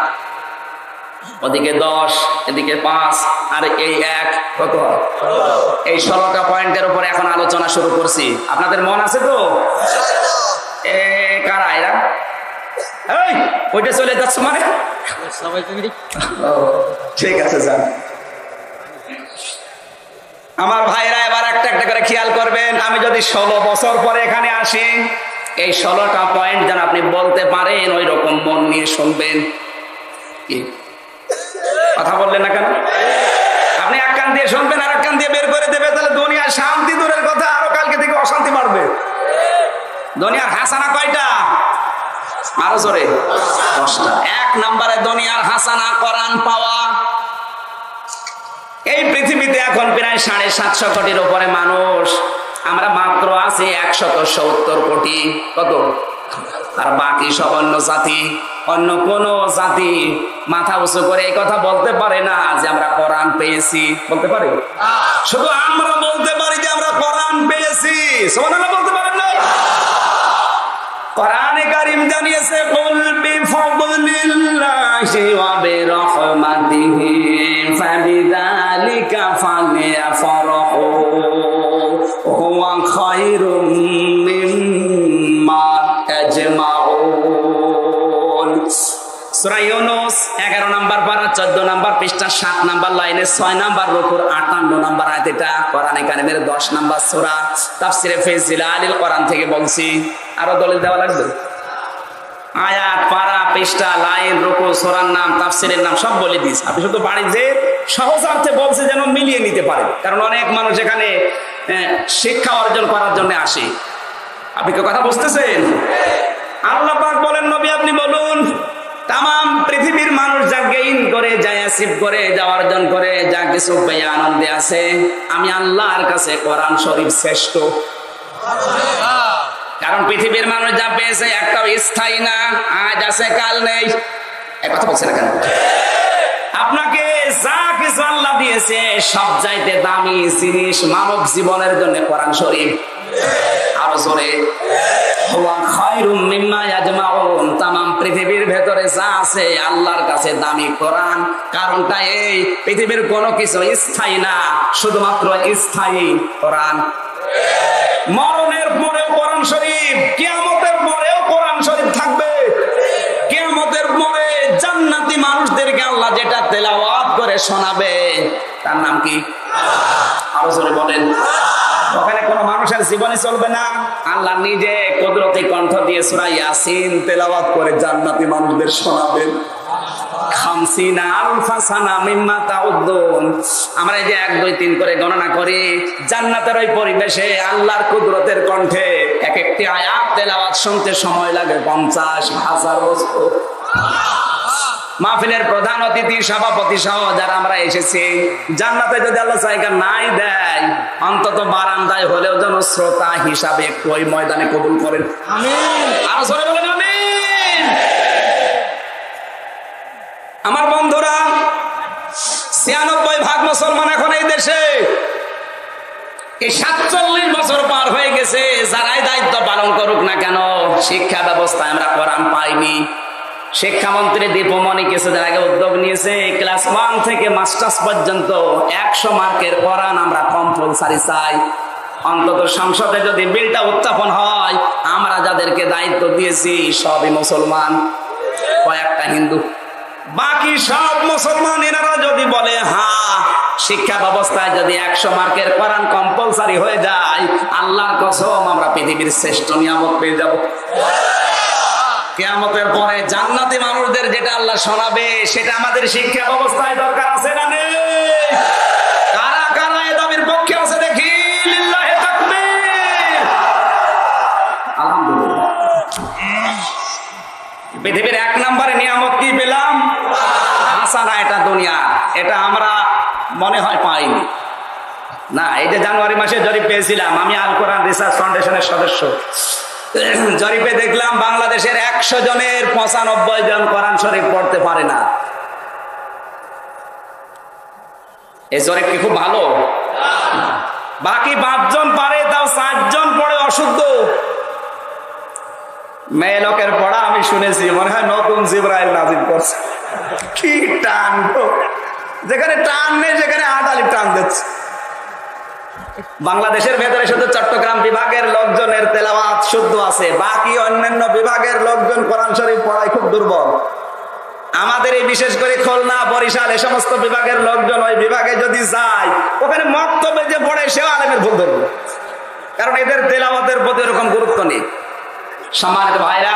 S1: ওদিকে 10, এদিকে 5, আর এই 1, কত? এই 16টা পয়েন্টের উপরে এখন আলোচনা শুরু করছি। আপনাদের মন আছে তো? এ কারা এরা? এই ওইটা চলে যাচ্ছে মানে? ঠিক আছে, যান। আমার ভাইরা এবার একটা একটা করে খেয়াল করবেন। আমি যদি 16 বছর পরে এখানে আসি, এই 16টা পয়েন্ট যেন আপনি বলতে পারেন, ওই রকম মন নিয়ে শুনবেন। কি কথা বললেন না কেন? আপনি এক কান দিয়ে শুনবেন আর এক কান দিয়ে বের করে দেবে, তাহলে দুনিয়ার শান্তি দূরের কথা, আরো কালকে থেকে অশান্তি বাড়বে। দুনিয়ার হাসানা কয়টা? আরো জোরে। 10টা। 1 নম্বরে দুনিয়ার হাসানা, কোরআন পাওয়া। এই পৃথিবীতে এখন প্রায় 750 কোটির উপরে মানুষ, আমরা মাত্র আছি 170 কোটি। কত? আর বাকি সব অন্য জাতি। অন্য কোন জাতি মাথা উঁচু করে এই কথা বলতে পারে না যে আমরা কোরআন পেয়েছি। বলতে পারে? শুধু আমরা বলতে পারি যে আমরা কোরআন পেয়েছি। সুবহানাল্লাহ বলতে পারেন না? কোরআনে কারীম জানিয়েছে, কুল বিফাদলিল্লাহি ওয়া বিরহমাতিহি ফাবিযালিকা ফালইফরাহু হুয়া খায়রুম মিম্মা তাজমাউন। সূরা ইউনূস 11 নম্বর পারা 14 নম্বর পৃষ্ঠা 7 নম্বর লাইনে 6 নম্বর রুকুর 58 নম্বর আয়াত। এটা কোরআনে কারীমের 10 নম্বর সূরা, তাফসীরে ফি জিলালিল কোরআন থেকে বলছি। আরো দলিল দেওয়া লাগবে? আয়াত, পারা, পৃষ্ঠা, লাইন, রুকু, সূরার নাম, তাফসীরের নাম সব বলে দিয়েছি। আপনি শুধু বাড়ি যে সহজ অর্থে বলছে যেন মিলিয়ে নিতে পারেন, কারণ অনেক মানুষ এখানে শিক্ষা অর্জন করার জন্য আসে। আপনি কি কথা বুঝতেছেন? আল্লাহ পাক বলেন, নবী আপনি বলুন তাম পৃথিবীর মানুষ যা গেইন করে, যা অ্যাচিভ করে, যা অর্জন করে, যা কিছু পেয়ে আনন্দে আছে, আমি আল্লাহর কাছে কোরআন শরীফ শ্রেষ্ঠ। কারণ পৃথিবীর মানুষ যা পেয়েছে একটাও স্থায়ী না, আজ আছে কাল নেই। এক কথা বলছে না কেন? আপনাকে যা কিছু আল্লাহ দিয়েছে সব চাইতে দামি জিনিস মানব জীবনের জন্য কোরআন শরীফ। আরো জোরে, তামাম পৃথিবীর ভেতরে যা আছে আল্লাহর কাছে দামি কোরআন। কারণটা এই, পৃথিবীর কোনো কিছু স্থায়ী না, শুধুমাত্র স্থায়ী কোরআন। মরণের পরেও কোরআন শরীফ, কিয়ামতের পরেও কোরআন শরীফ থাকবে। কিয়ামতের পরে জান্নাতি মানুষদেরকে আল্লাহ যেটা তেলাওয়াত করে শোনাবে তার নাম কি? আরো জোরে বলেন। ওখানে কোনো মানুষের জীবনে চলবে না, আল্লাহ নিজে কুদরতি কণ্ঠ দিয়ে সূরা ইয়াসিন তেলাওয়াত করে জান্নাতি মানুষদের শোনাবেন। আমরা এই যে 1 2 3 করে গণনা করি, জান্নাতের ওই পরিবেশে আল্লাহর কুদরতের কণ্ঠে এক একটি আয়াত তেলাওয়াত শুনতে সময় লাগে 50,000 বছর। মাহফিলের প্রধান অতিথি, সভাপতি সহ যারা আমরা এসেছি, জান্নাতে যদি আল্লাহ জায়গা নাই দেয়, অন্তত বারান্দায় হলেও যেন শ্রোতা হিসাবে একটু ওই ময়দানে কবুল করেন। আমিন। আরো জোরে বলেন আমিন। আমার বন্ধুরা, 96% মুসলমান এখন এই দেশে। এই 47 বছর পার হয়ে গেছে, যারাই দায়িত্ব পালন করুক না কেন, শিক্ষা ব্যবস্থায় আমরা কোরআন পাইনি। শিক্ষামন্ত্রী দীপমণি কিছুদিন আগে উদ্যোগ নিয়েছে, ক্লাস 1 থেকে মাস্টার্স পর্যন্ত 100 মার্কের কোরআন আমরা কম্পালসারি চাই। অন্তত সংসদে যদি বিলটা উত্থাপন হয়, আমরা যাদেরকে দায়িত্ব দিয়েছি সবই মুসলমান, কয়েকটা হিন্দু, বাকি সব মুসলমান। এনারা যদি বলে হ্যাঁ, শিক্ষা ব্যবস্থায় যদি 100 মার্কের কোরআন কম্পালসারি হয়ে যায়, আল্লাহর কসম আমরা পৃথিবীর শ্রেষ্ঠ নিয়ামত পেয়ে যাব। কিয়ামতের পরে জান্নাতি মানুষদের যেটা আল্লাহ শোনাবে, সেটা আমাদের শিক্ষা ব্যবস্থায় দরকার আছে না নেই? কারা কারা এ দাবির পক্ষে আছে দেখি? লিল্লাহি তাকবীর। আলহামদুলিল্লাহ। পৃথিবীর 1 নম্বরে নিয়ামত কি পেলাম? হাসানা। এটা দুনিয়া, এটা আমরা মনে হয় পাইনি না। এই যে জানুয়ারি মাসে জরিপ পেয়েছিলাম, আমি আল কোরআন রিসার্চ ফাউন্ডেশনের সদস্য। জরিপে দেখলাম বাংলাদেশের 100 জনের 95 জন কোরআন শরীফ পড়তে পারে না। এই জরিপ কি খুব ভালো? বাকি 5 জন পারে, তাও 4 জন পড়ে অশুদ্ধ। মেয়ে লোকের পড়া আমি শুনেছি, মনে হয় নতুন জিবরাইল নাজিল করছে। কি টান! যেখানে টান নেই সেখানে আদালি টান দিচ্ছে। বাংলাদেশের ভেতরে শুধু চট্টগ্রাম বিভাগের লোকজনের তেলাওয়াত শুদ্ধ আছে, বাকি অন্যান্য বিভাগের লোকজন কোরআন শরীফ পড়ায় খুব দুর্বল। আমাদের এই বিশেষ করে খুলনা, বরিশাল এই সমস্ত বিভাগের লোকজন ওই বিভাগে যদি যায়, ওখানে মক্তবে যে পড়ে সেও আলেমের ভুল ধরবে, কারণ এদের তেলাওয়াতের প্রতি এরকম গুরুত্ব নেই। সম্মানিত ভাইরা,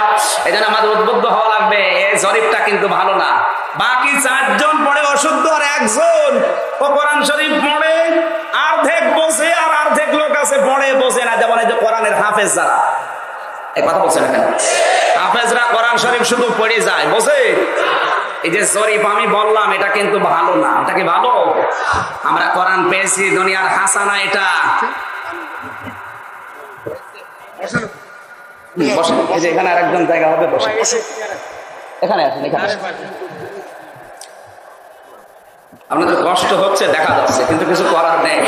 S1: এই জন্য আমাদের উদ্বুদ্ধ হওয়া লাগবে। এই জরিপটা কিন্তু ভালো না। বাকি 4 জন পড়ে অশুদ্ধ, আর 1 জন ও কোরআন শরীফ পড়ে, অর্ধেক বসে আর অর্ধেক লোক আছে পড়ে বসে না। যেমন এই যে কোরআনের হাফেজ যারা, এই কথা বলছে না কেন? হাফেজরা কোরআন শরীফ শুধু পড়ে যায়, বসে। এই যে জরিপ আমি বললাম, এটা কিন্তু ভালো না। এটা কি ভালো? আমরা কোরআন পেয়েছি, দুনিয়ার হাসানা এটা। বসেন, এই যে এখানে আরেকজন জায়গা হবে, বসে। এখানে আসেন, এখানে। আপনাদের কষ্ট হচ্ছে দেখা যাচ্ছে, কিন্তু কিছু করার নেই।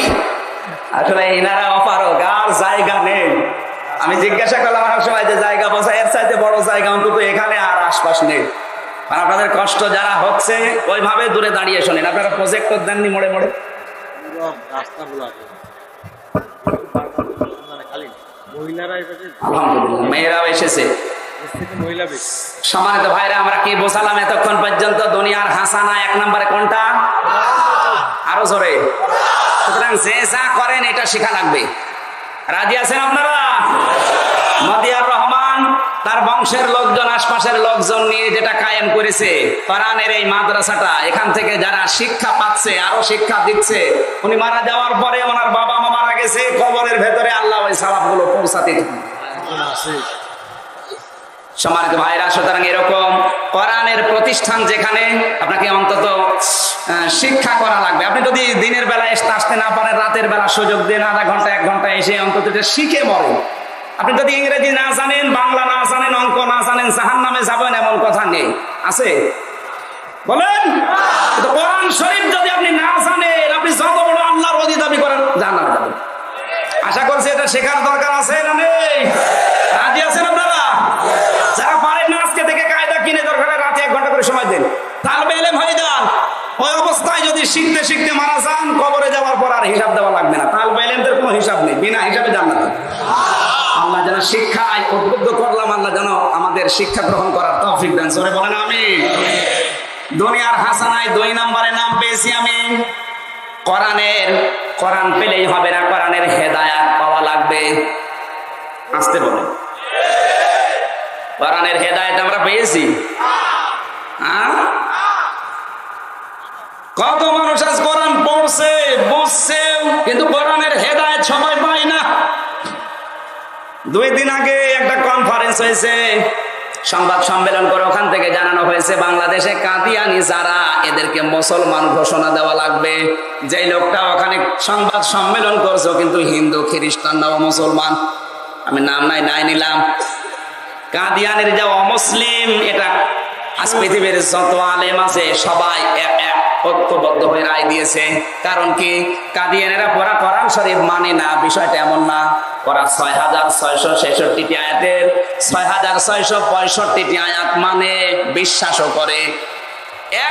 S1: আসলে এনারা অপারগ, আর জায়গা নেই। আমি জিজ্ঞাসা করলাম আমার সময় যে জায়গা বসা, এর চাইতে বড় জায়গা অন্তত এখানে আর আশপাশ নেই। আর আপনাদের কষ্ট যারা হচ্ছে ওইভাবে দূরে দাঁড়িয়ে শোনেন। আপনারা প্রজেক্টর দেননি মোড়ে মোড়ে? আলহামদুলিল্লাহ, মেয়েরাও এসেছে। সম্মানিত ভাইরা, আমরা কি বোঝালাম এতক্ষণ পর্যন্ত? দুনিয়ার হাসানা 1 নম্বরে কোনটা? আরো জোরে। সুতরাং যে যা করেন এটা শেখা লাগবে। রাজি আছেন আপনারা? মদিয়ার রহমান তার বংশের লোকজন, আশপাশের লোকজন নিয়ে যেটা কায়েম করেছে কোরআনের এই মাদ্রাসাটা, এখান থেকে যারা শিক্ষা পাচ্ছে, আরো শিক্ষা দিচ্ছে। উনি মারা যাওয়ার পরে ওনার বাবা মা মারা গেছে, কবরের ভেতরে আল্লাহ ওই সালাফগুলো পৌঁছাতে। সম্মানিত ভাইরা, সুতরাং এরকম কোরআনের প্রতিষ্ঠান যেখানে আপনাকে অন্তত শিক্ষা করা লাগবে। আপনি যদি দিনের বেলা আসতে না পারেন, রাতের বেলা সুযোগ দেন, আধা ঘন্টা 1 ঘন্টা এসে অন্তত শিখে মরেন। আপনি যদি ইংরেজি না জানেন, বাংলা না জানেন, অঙ্ক না জানেন, জাহান্নামে যাবেন এমন কথা নেই, আছে? বলেন। কোরআন শরীফ যদি আপনি না জানেন, আপনি যত বড় আল্লাহর ওলি দাবি করেন, জাহান্নামে যাবেন। আশা করছি এটা শেখার দরকার আছে না নেই? রাজি আছেন আপনারা? যারা পারেন না আজকে থেকে কায়দা কিনে দরকার রাতে 1 ঘন্টা করে সময় দেন, তালবে ইলম হয়ে যান। ওই অবস্থায় যদি শিখতে শিখতে মারা যান, কবরে যাওয়ার পর আর হিসাব দেওয়া লাগবে না। তালবে ইলমদের কোনো হিসাব নেই, বিনা হিসাবে জান্নাত। আল্লাহ যেন শিক্ষায় উদ্বুদ্ধ করলাম, আল্লাহ যেন আমাদের শিক্ষা গ্রহণ করার তৌফিক দেন। সবাই বলেন আমিন। দুনিয়ার হাসানায় 2 নম্বরে নাম পেয়েছি আমি। কোরআন পেলেই হবে না, কোরআনের হেদায়েত পাওয়া লাগবে। আসতে বলেন, কোরআনের হেদায়েত আমরা পেয়েছি? কত মানুষ আজ কোরআন পড়ছে, বুঝছে, কিন্তু কোরআনের হেদায়েত সবাই পায় না। 2 দিন আগে একটা কনফারেন্স হয়েছে, সংবাদ সম্মেলন করে ওখান থেকে জানানো হয়েছে বাংলাদেশে কাদিয়ানি যারা, এদেরকে মুসলমান ঘোষণা দেওয়া লাগবে। যে লোকটা ওখানে সংবাদ সম্মেলন করছে কিন্তু হিন্দু, খ্রিস্টান না মুসলমান, আমি নাম নাই নিলাম। কাদিয়ানির যে অমুসলিম, এটা আজ পৃথিবীর যত আলেম আছে সবাই ঐক্যবদ্ধ হয়ে রায় দিয়েছে। কারণ কি, কাদিয়ানেরা পুরা কোরআন শরীফ মানে না, বিষয়টা এমন না। ওরা 6666টি আয়াতের 6665টি আয়াত মানে, বিশ্বাসও করে।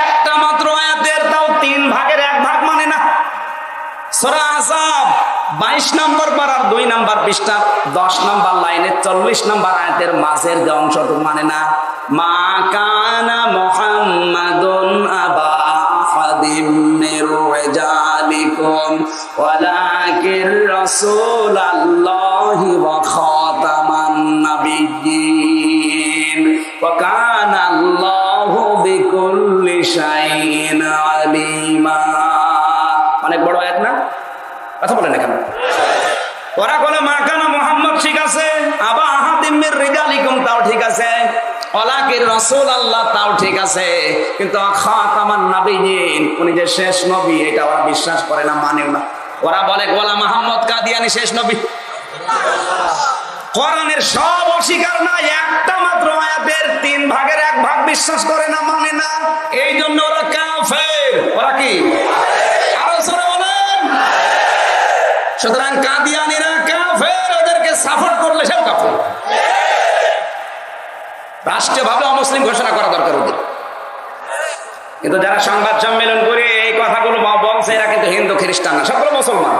S1: একটা মাত্র আয়াতের তাও 3 ভাগের 1 ভাগ মানে না। সূরা আহজাব 22 নম্বর পারার 2 নম্বর পৃষ্ঠা 10 নম্বর লাইনে 40 নম্বর আয়াতের মাঝের যে অংশটুকু মানে না। মা কানা মুহাম্মাদুন আবা আহাদিম মির রিজালিকুম ওয়ালাকিন রাসূলুল্লাহি ওয়া খাতামান নাবিয়্যিন ওয়া কানা আল্লাহু বিকুল্লি শাইইন আলিমা। অনেক বড় আয়াত না? কথা বলেন না কেন? ওরা বলে মা কানা মুহাম্মদ ঠিক আছে, আবা আহাদিম মির রিজালিকুম তাও ঠিক আছে, ওয়ালাকিন রাসূলুল্লাহ তাও ঠিক আছে, কিন্তু খাতামান নাবিয়্যিন উনি যে শেষ নবী এটা ওরা বিশ্বাস করে না, মানেও না। ওরা বলে গোলাম মুহাম্মদ কাদিয়ানী শেষ নবী। কোরআনের সব অস্বীকার না, একটা মাত্র আয়াতের 3 ভাগের 1 ভাগ বিশ্বাস করে না, মানে না। এই জন্য ওরা কাফের। ওরা কি? আরো জোরে বলেন। সুতরাং কাদিয়ানীরা কাফের, ওদেরকে সাপোর্ট করলে সব কাফের। রাষ্ট্রীয়ভাবে অমুসলিম ঘোষণা করা দরকার ওদের। কিন্তু যারা সংবাদ সম্মেলন করে এই কথাগুলো বলছে, এরা কিন্তু হিন্দু, খ্রিস্টান না, সবগুলো মুসলমান।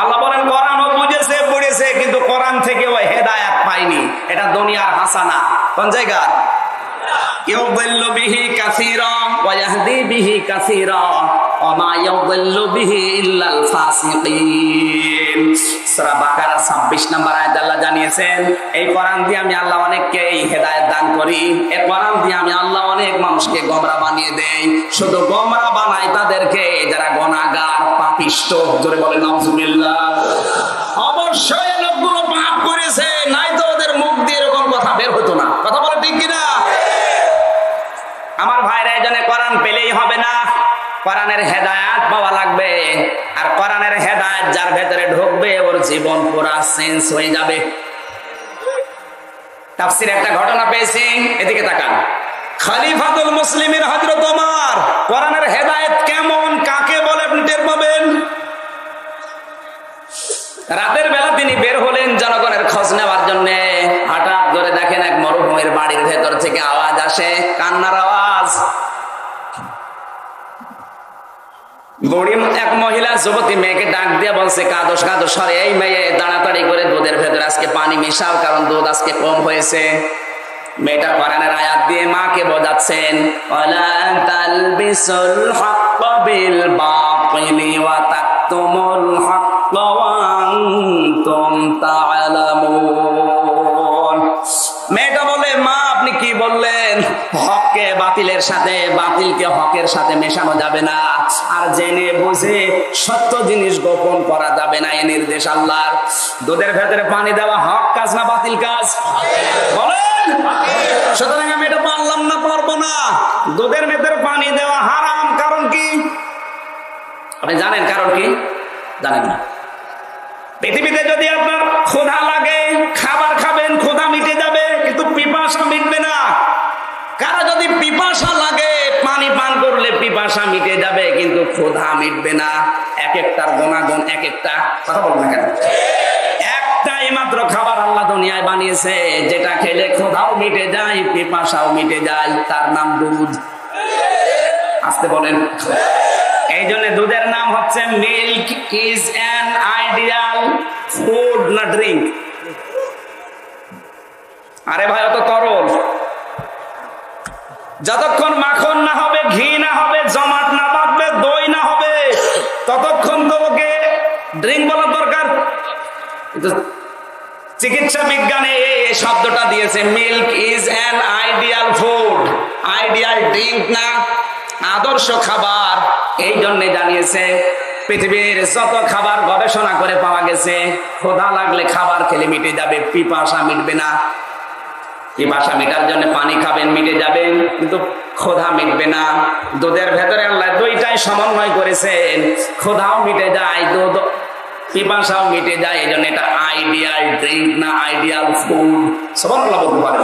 S1: আল্লাহ বলেন কোরআনও বুঝেছে, পড়েছে, কিন্তু কোরআন থেকে ওই হেদায়েত পায়নি। এটা দুনিয়ার হাসানা। কোন জায়গা? ইউদিল্লু বিহি কাসীরা ওয়া ইয়াহদি বিহি কাসীরা ওয়া মা ইউদিল্লু বিহি ইল্লাল ফাসিকিন। সূরা বাকারা 26 নম্বর আয়াতে আল্লাহ জানিয়েছেন, এই কোরআন দিয়ে আমি আল্লাহ অনেককে হেদায়েত দান করি। এই কোরআন দিয়ে আমি আল্লাহ অনেক মানুষকে গোমরা বানিয়ে দেই। শুধু গোমরা বানাই তাদেরকে যারা গুনাহগার, পাপিষ্ঠ। জোরে বলেন নাউজুবিল্লাহ। অবশ্যই লোকগুলো পাপ করেছে, নাই তো ওদের মুখ দিয়ে এরকম কথা বের হতো না। কথা বলে ঠিক কিনা? আমার ভাইরা, এই জন্য কোরআন পেলেই হবে না, কোরআনের হেদায়েত পাওয়া লাগবে। আর কোরআনের হেদায়েত যার ভেতরে ঢুকবে, ওর জীবন পুরা চেঞ্জ হয়ে যাবে। তাফসীরে একটা ঘটনা পেয়েছি, এদিকে তাকান। খলিফাতুল মুসলিমিন হযরত ওমর, কোরআনের হেদায়েত কেমন, কাকে বলে আপনি টের পাবেন। রাতের বেলা তিনি বের হলেন জনগণের খোঁজ নেওয়ার জন্য। হঠাৎ করে দেখেন এক মরুভূমির বাড়ির ভেতর থেকে আওয়াজ আসে, কান্নার আওয়াজ। বুড়ি এক মহিলা যুবতী মেয়েকে ডাক দিয়ে বলছে, কাদোস কাদোস, সরে এই মেয়ে, তাড়াতাড়ি করে দুধের ভেতরে আজকে পানি মিশাও, কারণ দুধ আজকে কম হয়েছে। মেয়েটা কোরআনের আয়াত দিয়ে মাকে বোঝাচ্ছেন, ওয়ালা তালবিসুল হাক্কা বিল বাতিলি ওয়া তাকতুমুল হাক্কা ওয়া আনতুম তা'লামুন। মেয়েটা বলে, মা আপনি কি বললেন? হককে বাতিলের সাথে, বাতিলকে হকের সাথে মেশানো যাবে না। আর জেনে বুঝে সত্য জিনিস গোপন করা যাবে না, এই নির্দেশ আল্লাহর। দুধের ভেতরে পানি দেওয়া হক কাজ না বাতিল কাজ? বলেন। সুতরাং আমি এটা পারলাম না, পারবো না। দুধের ভেতরে পানি দেওয়া হারাম, কারণ কি আপনি জানেন? কারণ কি জানেন না? পৃথিবীতে যদি আপনার ক্ষুধা লাগে, খাবার খাবেন, ক্ষুধা মিটে যাবে, কিন্তু পিপাসা মিটবে না। কারো যদি পিপাসা লাগে, পানি পান করলে পিপাসা মিটে যাবে, কিন্তু ক্ষুধা মিটবে না। এক একটার গুণাগুণ এক একটা। কথা বলবো না কেন? একটাই মাত্র খাবার আল্লাহ দুনিয়ায় বানিয়েছে, যেটা খেলে ক্ষুধাও মিটে যায়, পিপাসাও মিটে যায়, তার নাম দুধ। আসতে বলেন। এই জন্য দুধের নাম হচ্ছে milk is an ideal food, না ড্রিঙ্ক। আরে ভাই অত তরল, যতক্ষণ মাখন না হবে, ঘি না হবে, জমাট না বাঁধবে, দই না হবে, ততক্ষণ তো ওকে ড্রিঙ্ক বলার দরকার। চিকিৎসা বিজ্ঞানে এই শব্দটা দিয়েছে, milk is an ideal food, ideal drink না, আদর্শ খাবার। এই জন্য জানিয়েছে পৃথিবীর যত খাবার গবেষণা করে পাওয়া গেছে, ক্ষুধা লাগলে খাবার খেলে মিটে যাবে, পিপাসা মিটবে না। পিপাসা মেটার জন্য পানি খাবেন, মিটে যাবেন, কিন্তু ক্ষুধা মিটবে না। দুধের ভেতরে আল্লাহ দুইটাই সমন্বয় করেছেন, ক্ষুধাও মিটে যায়, দুধ পিপাসাও মিটে যায়। এই জন্য এটা আইডিয়াল ড্রিঙ্ক না আইডিয়াল ফুড। সুবহানাল্লাহ বলতে পারেন।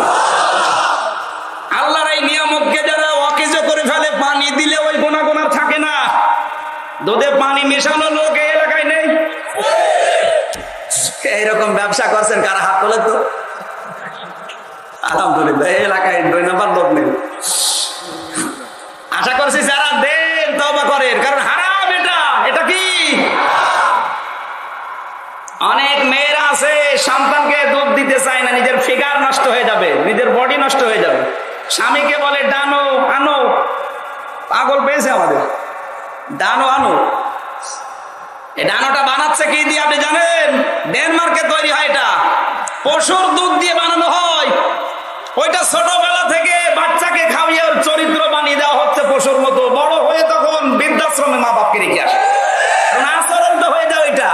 S1: আল্লাহর এই নিয়ামতকে যারা অকেজ করে ফেলে, পানি দিলে ওই গুনাহ আর থাকে না। দুধে পানি মেশানো লোক এই এলাকায় নেই। এইরকম ব্যবসা করছেন কারা? হাত তোলে তো। আলহামদুলিল্লাহ, এই এলাকায় 2 নম্বর লোক নেই। আশা করছি যারা দেন তওবা করেন, কারণ হারাম এটা। এটা কি? অনেক মেয়েরা আছে সন্তানকে দুধ দিতে চায় না, নিজের ফিগার নষ্ট হয়ে যাবে, নিজের বডি নষ্ট হয়ে যাবে। স্বামীকে বলে ডানো আনো, পাগল পেয়েছে আমাদের, ডানো আনো। এই ডানোটা বানাচ্ছে কি দিয়ে আপনি জানেন? ডেনমার্কে তৈরি হয় এটা, পশুর দুধ দিয়ে বানানো হয়। ওইটা ছোটবেলা থেকে বাচ্চাকে খাওয়িয়ে ওর চরিত্র বানিয়ে দেওয়া হচ্ছে পশুর মতো। বড় হয়ে তখন বৃদ্ধাশ্রমে মা বাপকে রেখে আসে, আচরণ তো হয়ে যায় ওইটা।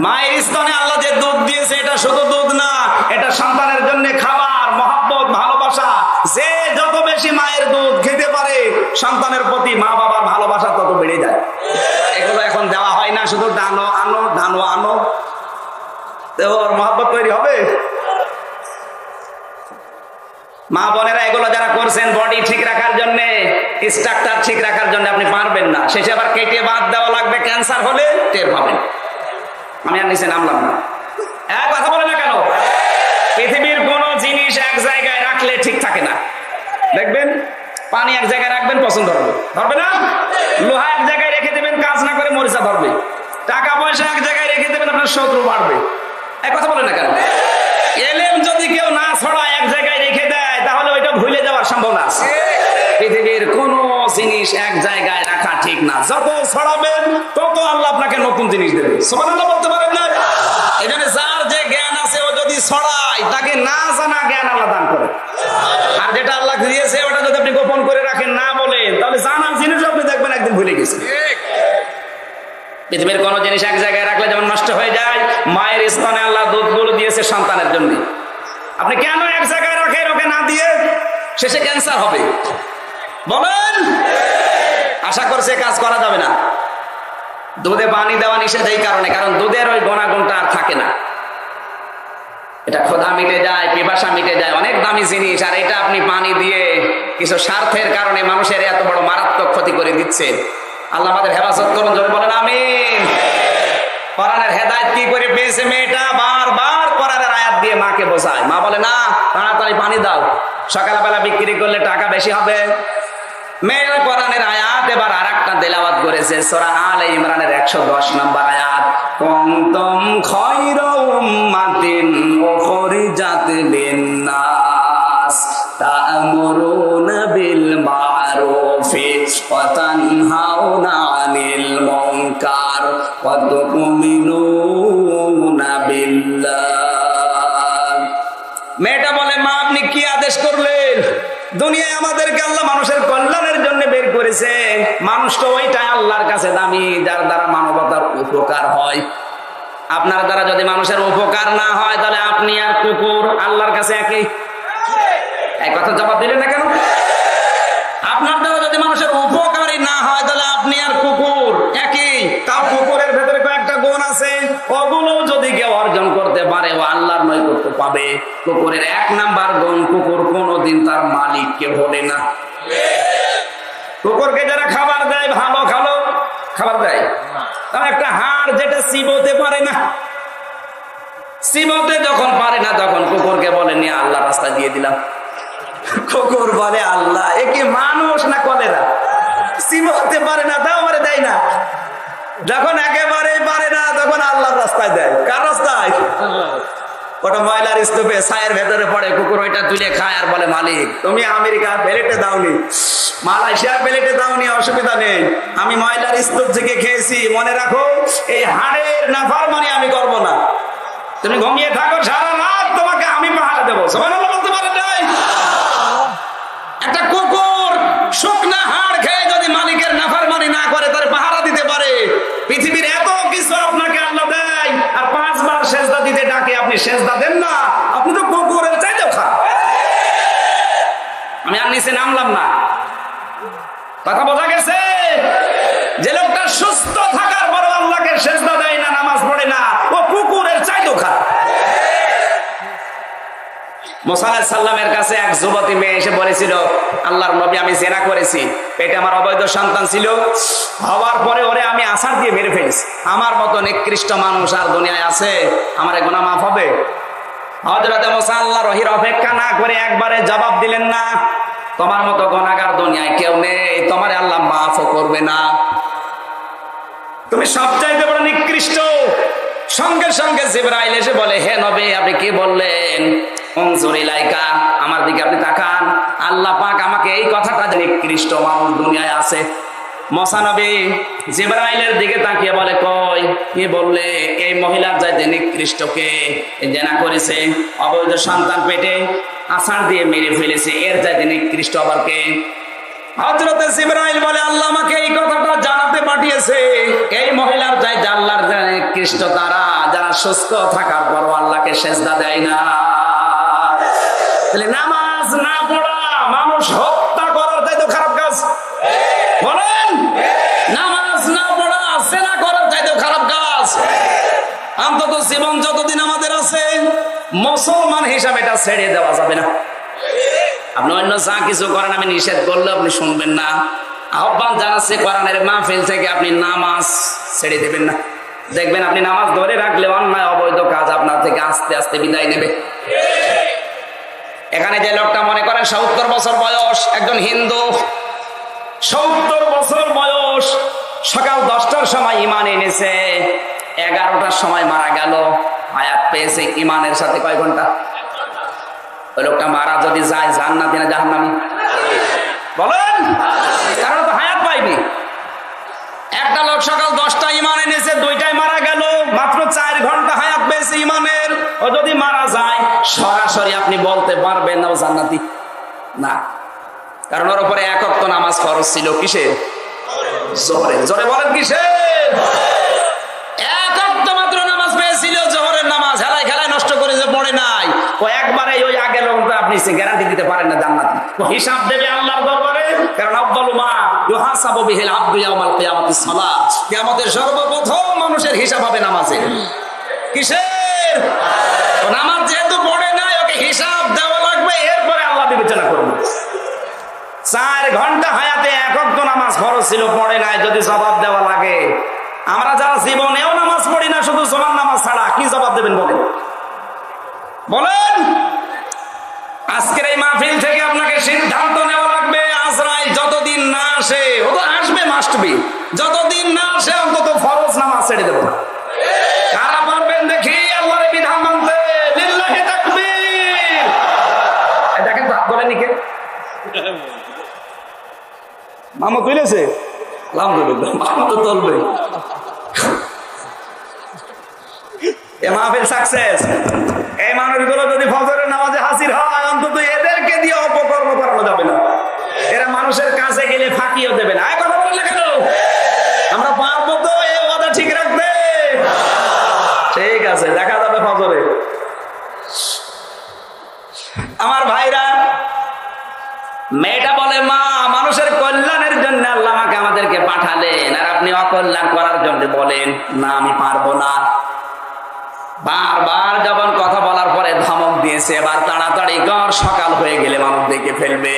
S1: মায়ের স্তনে আল্লাহ যে দুধ দিয়েছে, এটা শুধু দুধ না, এটা সন্তানের জন্য খাবার, মহব্বত, ভালোবাসা। যে যত বেশি মায়ের দুধ খেতে পারে, সন্তানের প্রতি মা বাবার ভালোবাসা তত বেড়ে যায়। এগুলো এখন দেওয়া হয় না, শুধু ডানো আনো, ডানো আনো। ওর মহব্বত তৈরি হবে? মা বোনেরা এগুলো যারা করছেন বডি ঠিক রাখার জন্য, স্ট্রাকচার ঠিক রাখার জন্য, আপনি পারবেন না। শেষে আবার কেটে বাদ দেওয়া লাগবে, ক্যান্সার হলে টের পাবেন। আমি আর নিচে নামলাম না। এক কথা বলে না কেন? পৃথিবীর কোন জিনিস এক জায়গায় রাখলে ঠিক থাকে না। দেখবেন পানি এক জায়গায় রাখবেন, পছন্দ হবে, ধরবে না। লোহা এক জায়গায় রেখে দেবেন, কাজ না করে মরিচা ধরবে। টাকা পয়সা এক জায়গায় রেখে দেবেন, আপনার শত্রু বাড়বে। এক কথা বলে না কেন? এলেম যদি কেউ না ছড়ায়, এক জায়গায় রেখে দেয়, তাহলে ওইটা ভুলে যাওয়ার সম্ভাবনা আছে। পৃথিবীর কোন জিনিস এক জায়গায় রাখা ঠিক না। যত ছড়াবেন তত আল্লাহ আপনাকে নতুন জিনিস দেবে। সুবহানাল্লাহ বলতে পারেন না? এখানে যার যে জ্ঞান আছে, ও যদি ছড়ায়, তাকে না জানা জ্ঞান আল্লাহ দান করে। আর যেটা আল্লাহ দিয়েছে, ওটা যদি আপনি গোপন করে রাখেন, না বলেন, তাহলে জানার জিনিস আপনি দেখবেন একদিন ভুলে গেছেন। পৃথিবীর কোন জিনিস এক জায়গায় রাখলে যেমন নষ্ট হয়ে যায়, মায়ের স্তনে আল্লাহ দুধগুলো দিয়েছে সন্তানের জন্য। আপনি কেন এক জায়গায় রাখেন, ওকে না দিয়ে? শেষে ক্যান্সার হবে। বলেন। আশা করছে কাজ করা যাবে না। দুধে পানি দেওয়া নিষেধ এই কারণে, কারণ দুধের ওই গুণাগুণটা আর থাকে না। এটা ক্ষুধা মিটে যায়, পিপাসা মিটে যায়, অনেক দামি জিনিস। আর এটা আপনি পানি দিয়ে কিছু স্বার্থের কারণে মানুষের এত বড় মারাত্মক ক্ষতি করে দিচ্ছে। আল্লাহ আমাদের হেফাজত করুন, জোরে বলেন আমিন। কোরআনের হেদায়েত কি করে পেয়েছে মেয়েটা? বারবার কোরআনের আয়াত দিয়ে মাকে বোঝায়। মা বলে না, তাড়াতাড়ি পানি দাও, সকালবেলা বিক্রি করলে টাকা বেশি হবে। মেয়ের কোরআনের আয়াত এবার আরেকটা তেলাওয়াত করেছে, সূরা আলে ইমরানের 110 নম্বর আয়াত। কুনতুম খায়রা উম্মাতিন উখরিজাত লিন-নাস তা'মুরুনা বিল মা'রুফি ওয়া তানহাউনা আনিল মুনকার ওয়া তু'মিনুনা বিল্লাহ। মেয়েটা বলে, মা আপনি কি আদেশ করলেন? দুনিয়ায় আমাদেরকে আল্লাহ মানুষের কল্যাণের জন্য বের করেছে। মানুষ তো ওইটাই আল্লাহর কাছে দামি যার দ্বারা মানবতার উপকার হয়। আপনার দ্বারা যদি মানুষের উপকার না হয় তাহলে আপনি আর কুকুর আল্লাহর কাছে একই। এই কথা জবাব দিলেন না কেন? আপনার দ্বারা যদি মানুষের উপকারই না হয় তাহলে আপনি আর কুকুর একই। তাও কুকুরের ভেতরে কয়েকটা গুণ আছে, ওগুলো যদি কেউ অর্জন করতে পারে ও আল্লাহর নৈকট্য পাবে। কুকুরের 1 নাম্বার গুণ, কুকুর কোনোদিন তার মালিককে ভোলে না। কুকুরকে যারা খাবার দেয়, ভালো ভালো খাবার দেয়, তার একটা হাড় যেটা চিবোতে পারে না, চিবোতে যখন পারে না তখন কুকুরকে বলে নিয়ে আল্লাহ রাস্তা দিয়ে দিলাম। কুকুর বলে আল্লাহ, এ কি মানুষ না কলেরা? চিবোতে পারে না তাও আমারে দেয় না। যখন একেবারে পারে না তখন আল্লাহর রাস্তায় দেয়। কার রাস্তায়? ওটা ময়লার স্তূপে ছায়ের ভেতরে পড়ে, কুকুর ওইটা তুলে খায় আর বলে মালিক তুমি আমেরিকার প্লেটে দাওনি, মালয়েশিয়ার প্লেটে দাওনি, অসুবিধা নেই, আমি ময়লার স্তূপ থেকে খেয়েছি, মনে রাখো এই হাড়ের নাফরমানি আমি করব না, তুমি ঘুমিয়ে থাকো সারা রাত, তোমাকে আমি পাহারা দেবো। সুবহানাল্লাহ বলতে পারে নাই? একটা কুকুর শুকনা হাড় খেয়ে যদি মালিকের নাফরমানি না করে তার পাহারা দিতে পারে। পৃথিবীর এত কিছু আপনাকে আল্লাহ দেয় আর 5 বার সেজদা দিতে ডাকে, আপনি সেজদা দেন না, আপনি তো কুকুরের চাইতেও খারাপ। আমি আর নিচে নামলাম না, কথা বোঝা গেছে? যে লোকটা সুস্থ থাকার পরও আল্লাহকে সেজদা দেয় না, নামাজ পড়ে না, ও কুকুরের চাইতেও খারাপ। মুসা আলাইহিস সালামের কাছে এক যুবতী মেয়ে এসে বলেছিল, আল্লাহর নবী আমি জিনা করেছি, পেটে আমার অবৈধ সন্তান ছিল, হওয়ার পরে ওরে আমি আছাড় দিয়ে মেরে ফেলেছি, আমার মতো নিকৃষ্ট মানুষ আর দুনিয়ায় আছে, আমার এই গুনাহ মাফ হবে? হযরত মুসা আল্লাহর ওহীর অপেক্ষা না করে একবারে জবাব দিলেন না, তোমার মতো গুনাহগার দুনিয়ায় কেউ নেই, তোমার আল্লাহ মাফও করবে না, তুমি সবচাইতে বড় নিকৃষ্ট। সঙ্গে সঙ্গে জিবরাইল এসে বলে, হে নবী আপনি কি বললেন? উনজুর ইলাইকা, আমার দিকে আপনি তাকান, আল্লাহ পাক আমাকে এই কথাটা যে নিকৃষ্ট মানুষ দুনিয়ায় আছে। মুসা নবী জিবরাইলের দিকে তাকিয়ে বলে, কই কি বললে? এই মহিলার চাইতে নিকৃষ্ট কে? জেনা করেছে, অবৈধ সন্তান পেটে আছাড় দিয়ে মেরে ফেলেছে, এর চাইতে নিকৃষ্ট আবার কে? হযরত জিবরাইল বলে, আল্লাহ আমাকে এই কথাটা জানাতে পাঠিয়েছে, এই মহিলার চাইতে আল্লাহর নিকৃষ্ট তারা যারা সুস্থ থাকার পর আল্লাহকে সেজদা দেয় না। তাহলে নামাজ না পড়া মানুষ হত্যা করার চাইতে খারাপ কাজ। বলেন, নামাজ না পড়া জিনা করার চাইতে খারাপ কাজ। অন্তত জীবন যতদিন আমাদের আছে মুসলমান হিসাবে এটা ছেড়ে দেওয়া যাবে না। আপনি অন্য যা কিছু করেন, আমি নিষেধ করলে আপনি শুনবেন না, আহ্বান জানাচ্ছে কোরআনের মাহফিল থেকে, আপনি নামাজ ছেড়ে দেবেন না। দেখবেন আপনি নামাজ ধরে রাখলে অন্যায় অবৈধ কাজ আপনার থেকে আস্তে আস্তে বিদায় নেবে। এখানে যে লোকটা মনে করেন 70 বছর বয়স, একজন হিন্দু, 70 বছর বয়স, সকাল 10টার সময় ঈমান এনেছে, 11টার সময় মারা গেল, হায়াত পেয়েছে ঈমানের সাথে কয় ঘন্টা? ওই লোকটা মারা যদি যায় জান্নাতি না জাহান্নামী? বলেন, কারণ তো হায়াত পাইনি। একটা লোক সকাল 10টায় ঈমান এনেছে, 2টায় মারা গেল, মাত্র 4 ঘন্টা হায়াত পেয়েছে ঈমানের। ও যদি মারা যায় সরাসরি আপনি বলতে পারবেন না ও জান্নাতি না, কারণ ওর উপরে 1 ওয়াক্ত নামাজ ফরজ ছিল। কিসের? জোহরের। জোরে বলেন কিসের? 1 ওয়াক্ত মাত্র নামাজ পেয়েছিল, জোহরের নামাজ। হেলায় খেলায় নষ্ট করে যে পড়ে নাই, ও একবারে ওই আগে লোকটা আপনি গ্যারান্টি দিতে পারেন না জান্নাতি। ও হিসাব দেবে আল্লাহর দরবারে, কারণ আফদালু মা ইউহাসাবু বিহিল আবদু ইয়াউমাল কিয়ামাতিস সালাত। কিয়ামতের সর্বপ্রথম মানুষের হিসাব হবে নামাজে। কিসের? ও নামাজ যেহেতু পড়ে নাই, ওকে হিসাব দেওয়া লাগবে, এরপরে আল্লাহ বিবেচনা করবে। 4 ঘন্টা হায়াতে 1 ওয়াক্ত নামাজ ফরজ ছিল, পড়ে নাই, যদি জবাব দেওয়া লাগে, আমরা যারা জীবনেও নামাজ পড়ি না শুধু জোহর নামাজ ছাড়া, কি জবাব দেবেন বলেন? বলেন, আজকের এই মাহফিল থেকে আপনাকে সিদ্ধান্ত নেওয়া লাগবে, আজরাইল যতদিন না আসে, ও তো আসবে মাস্ট বি, যতদিন না আসে অন্তত ফরজ নামাজ ছেড়ে দেব না। কারা পারবেন দেখি আল্লাহর বিধান মানতে? লিল্লাহি তাকবীর। দেখেন তো বলেন কে মামা তুলেছে? আলহামদুলিল্লাহ, মামা তো তুলবে। মাহফিল সাকসেস। এই মানুষগুলো যদি ফজরের নামাজে হাজির হয়, অন্তত এদেরকে দিয়ে অপকর্ম করানো যাবে না। মানুষের কাছে গেলে ফাঁকিও দেবে না। কথা বলেন না কেন? আমরা পারবো তো এই ওয়াদা ঠিক রাখতে? ঠিক আছে, দেখা যাবে ফজরে। আমার ভাইরা, মেয়েটা বলে, মা মানুষের কল্যাণের জন্য আল্লাহ আমাকে আমাদেরকে পাঠালেন, আর আপনি অকল্যাণ করার জন্য বলেন না আমি পারবো না। বারবার যখন কথা বলার পরে ধমক দিয়েছে, এবার তাড়াতাড়ি কর, সকাল হয়ে গেলে মানুষ দেখে ফেলবে।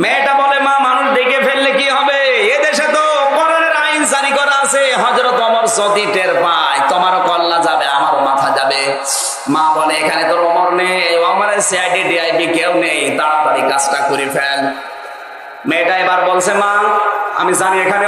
S1: মেয়েটা বলে, মা মানুষ দেখে ফেললে কি হবে? এদেশে তো কোরআনের আইন জারি করা আছে, হযরত ওমর যদি টের পায় তোমারও কল্লা যাবে, আমারও মাথা যাবে। মা বলে, এখানে তোর ওমর নেই, ওমরের সিআইডি ডিআইবি কেউ নেই, তাড়াতাড়ি কাজটা করে ফেল। মেয়েটা এবার বলছে, মা আমি জানি এখানে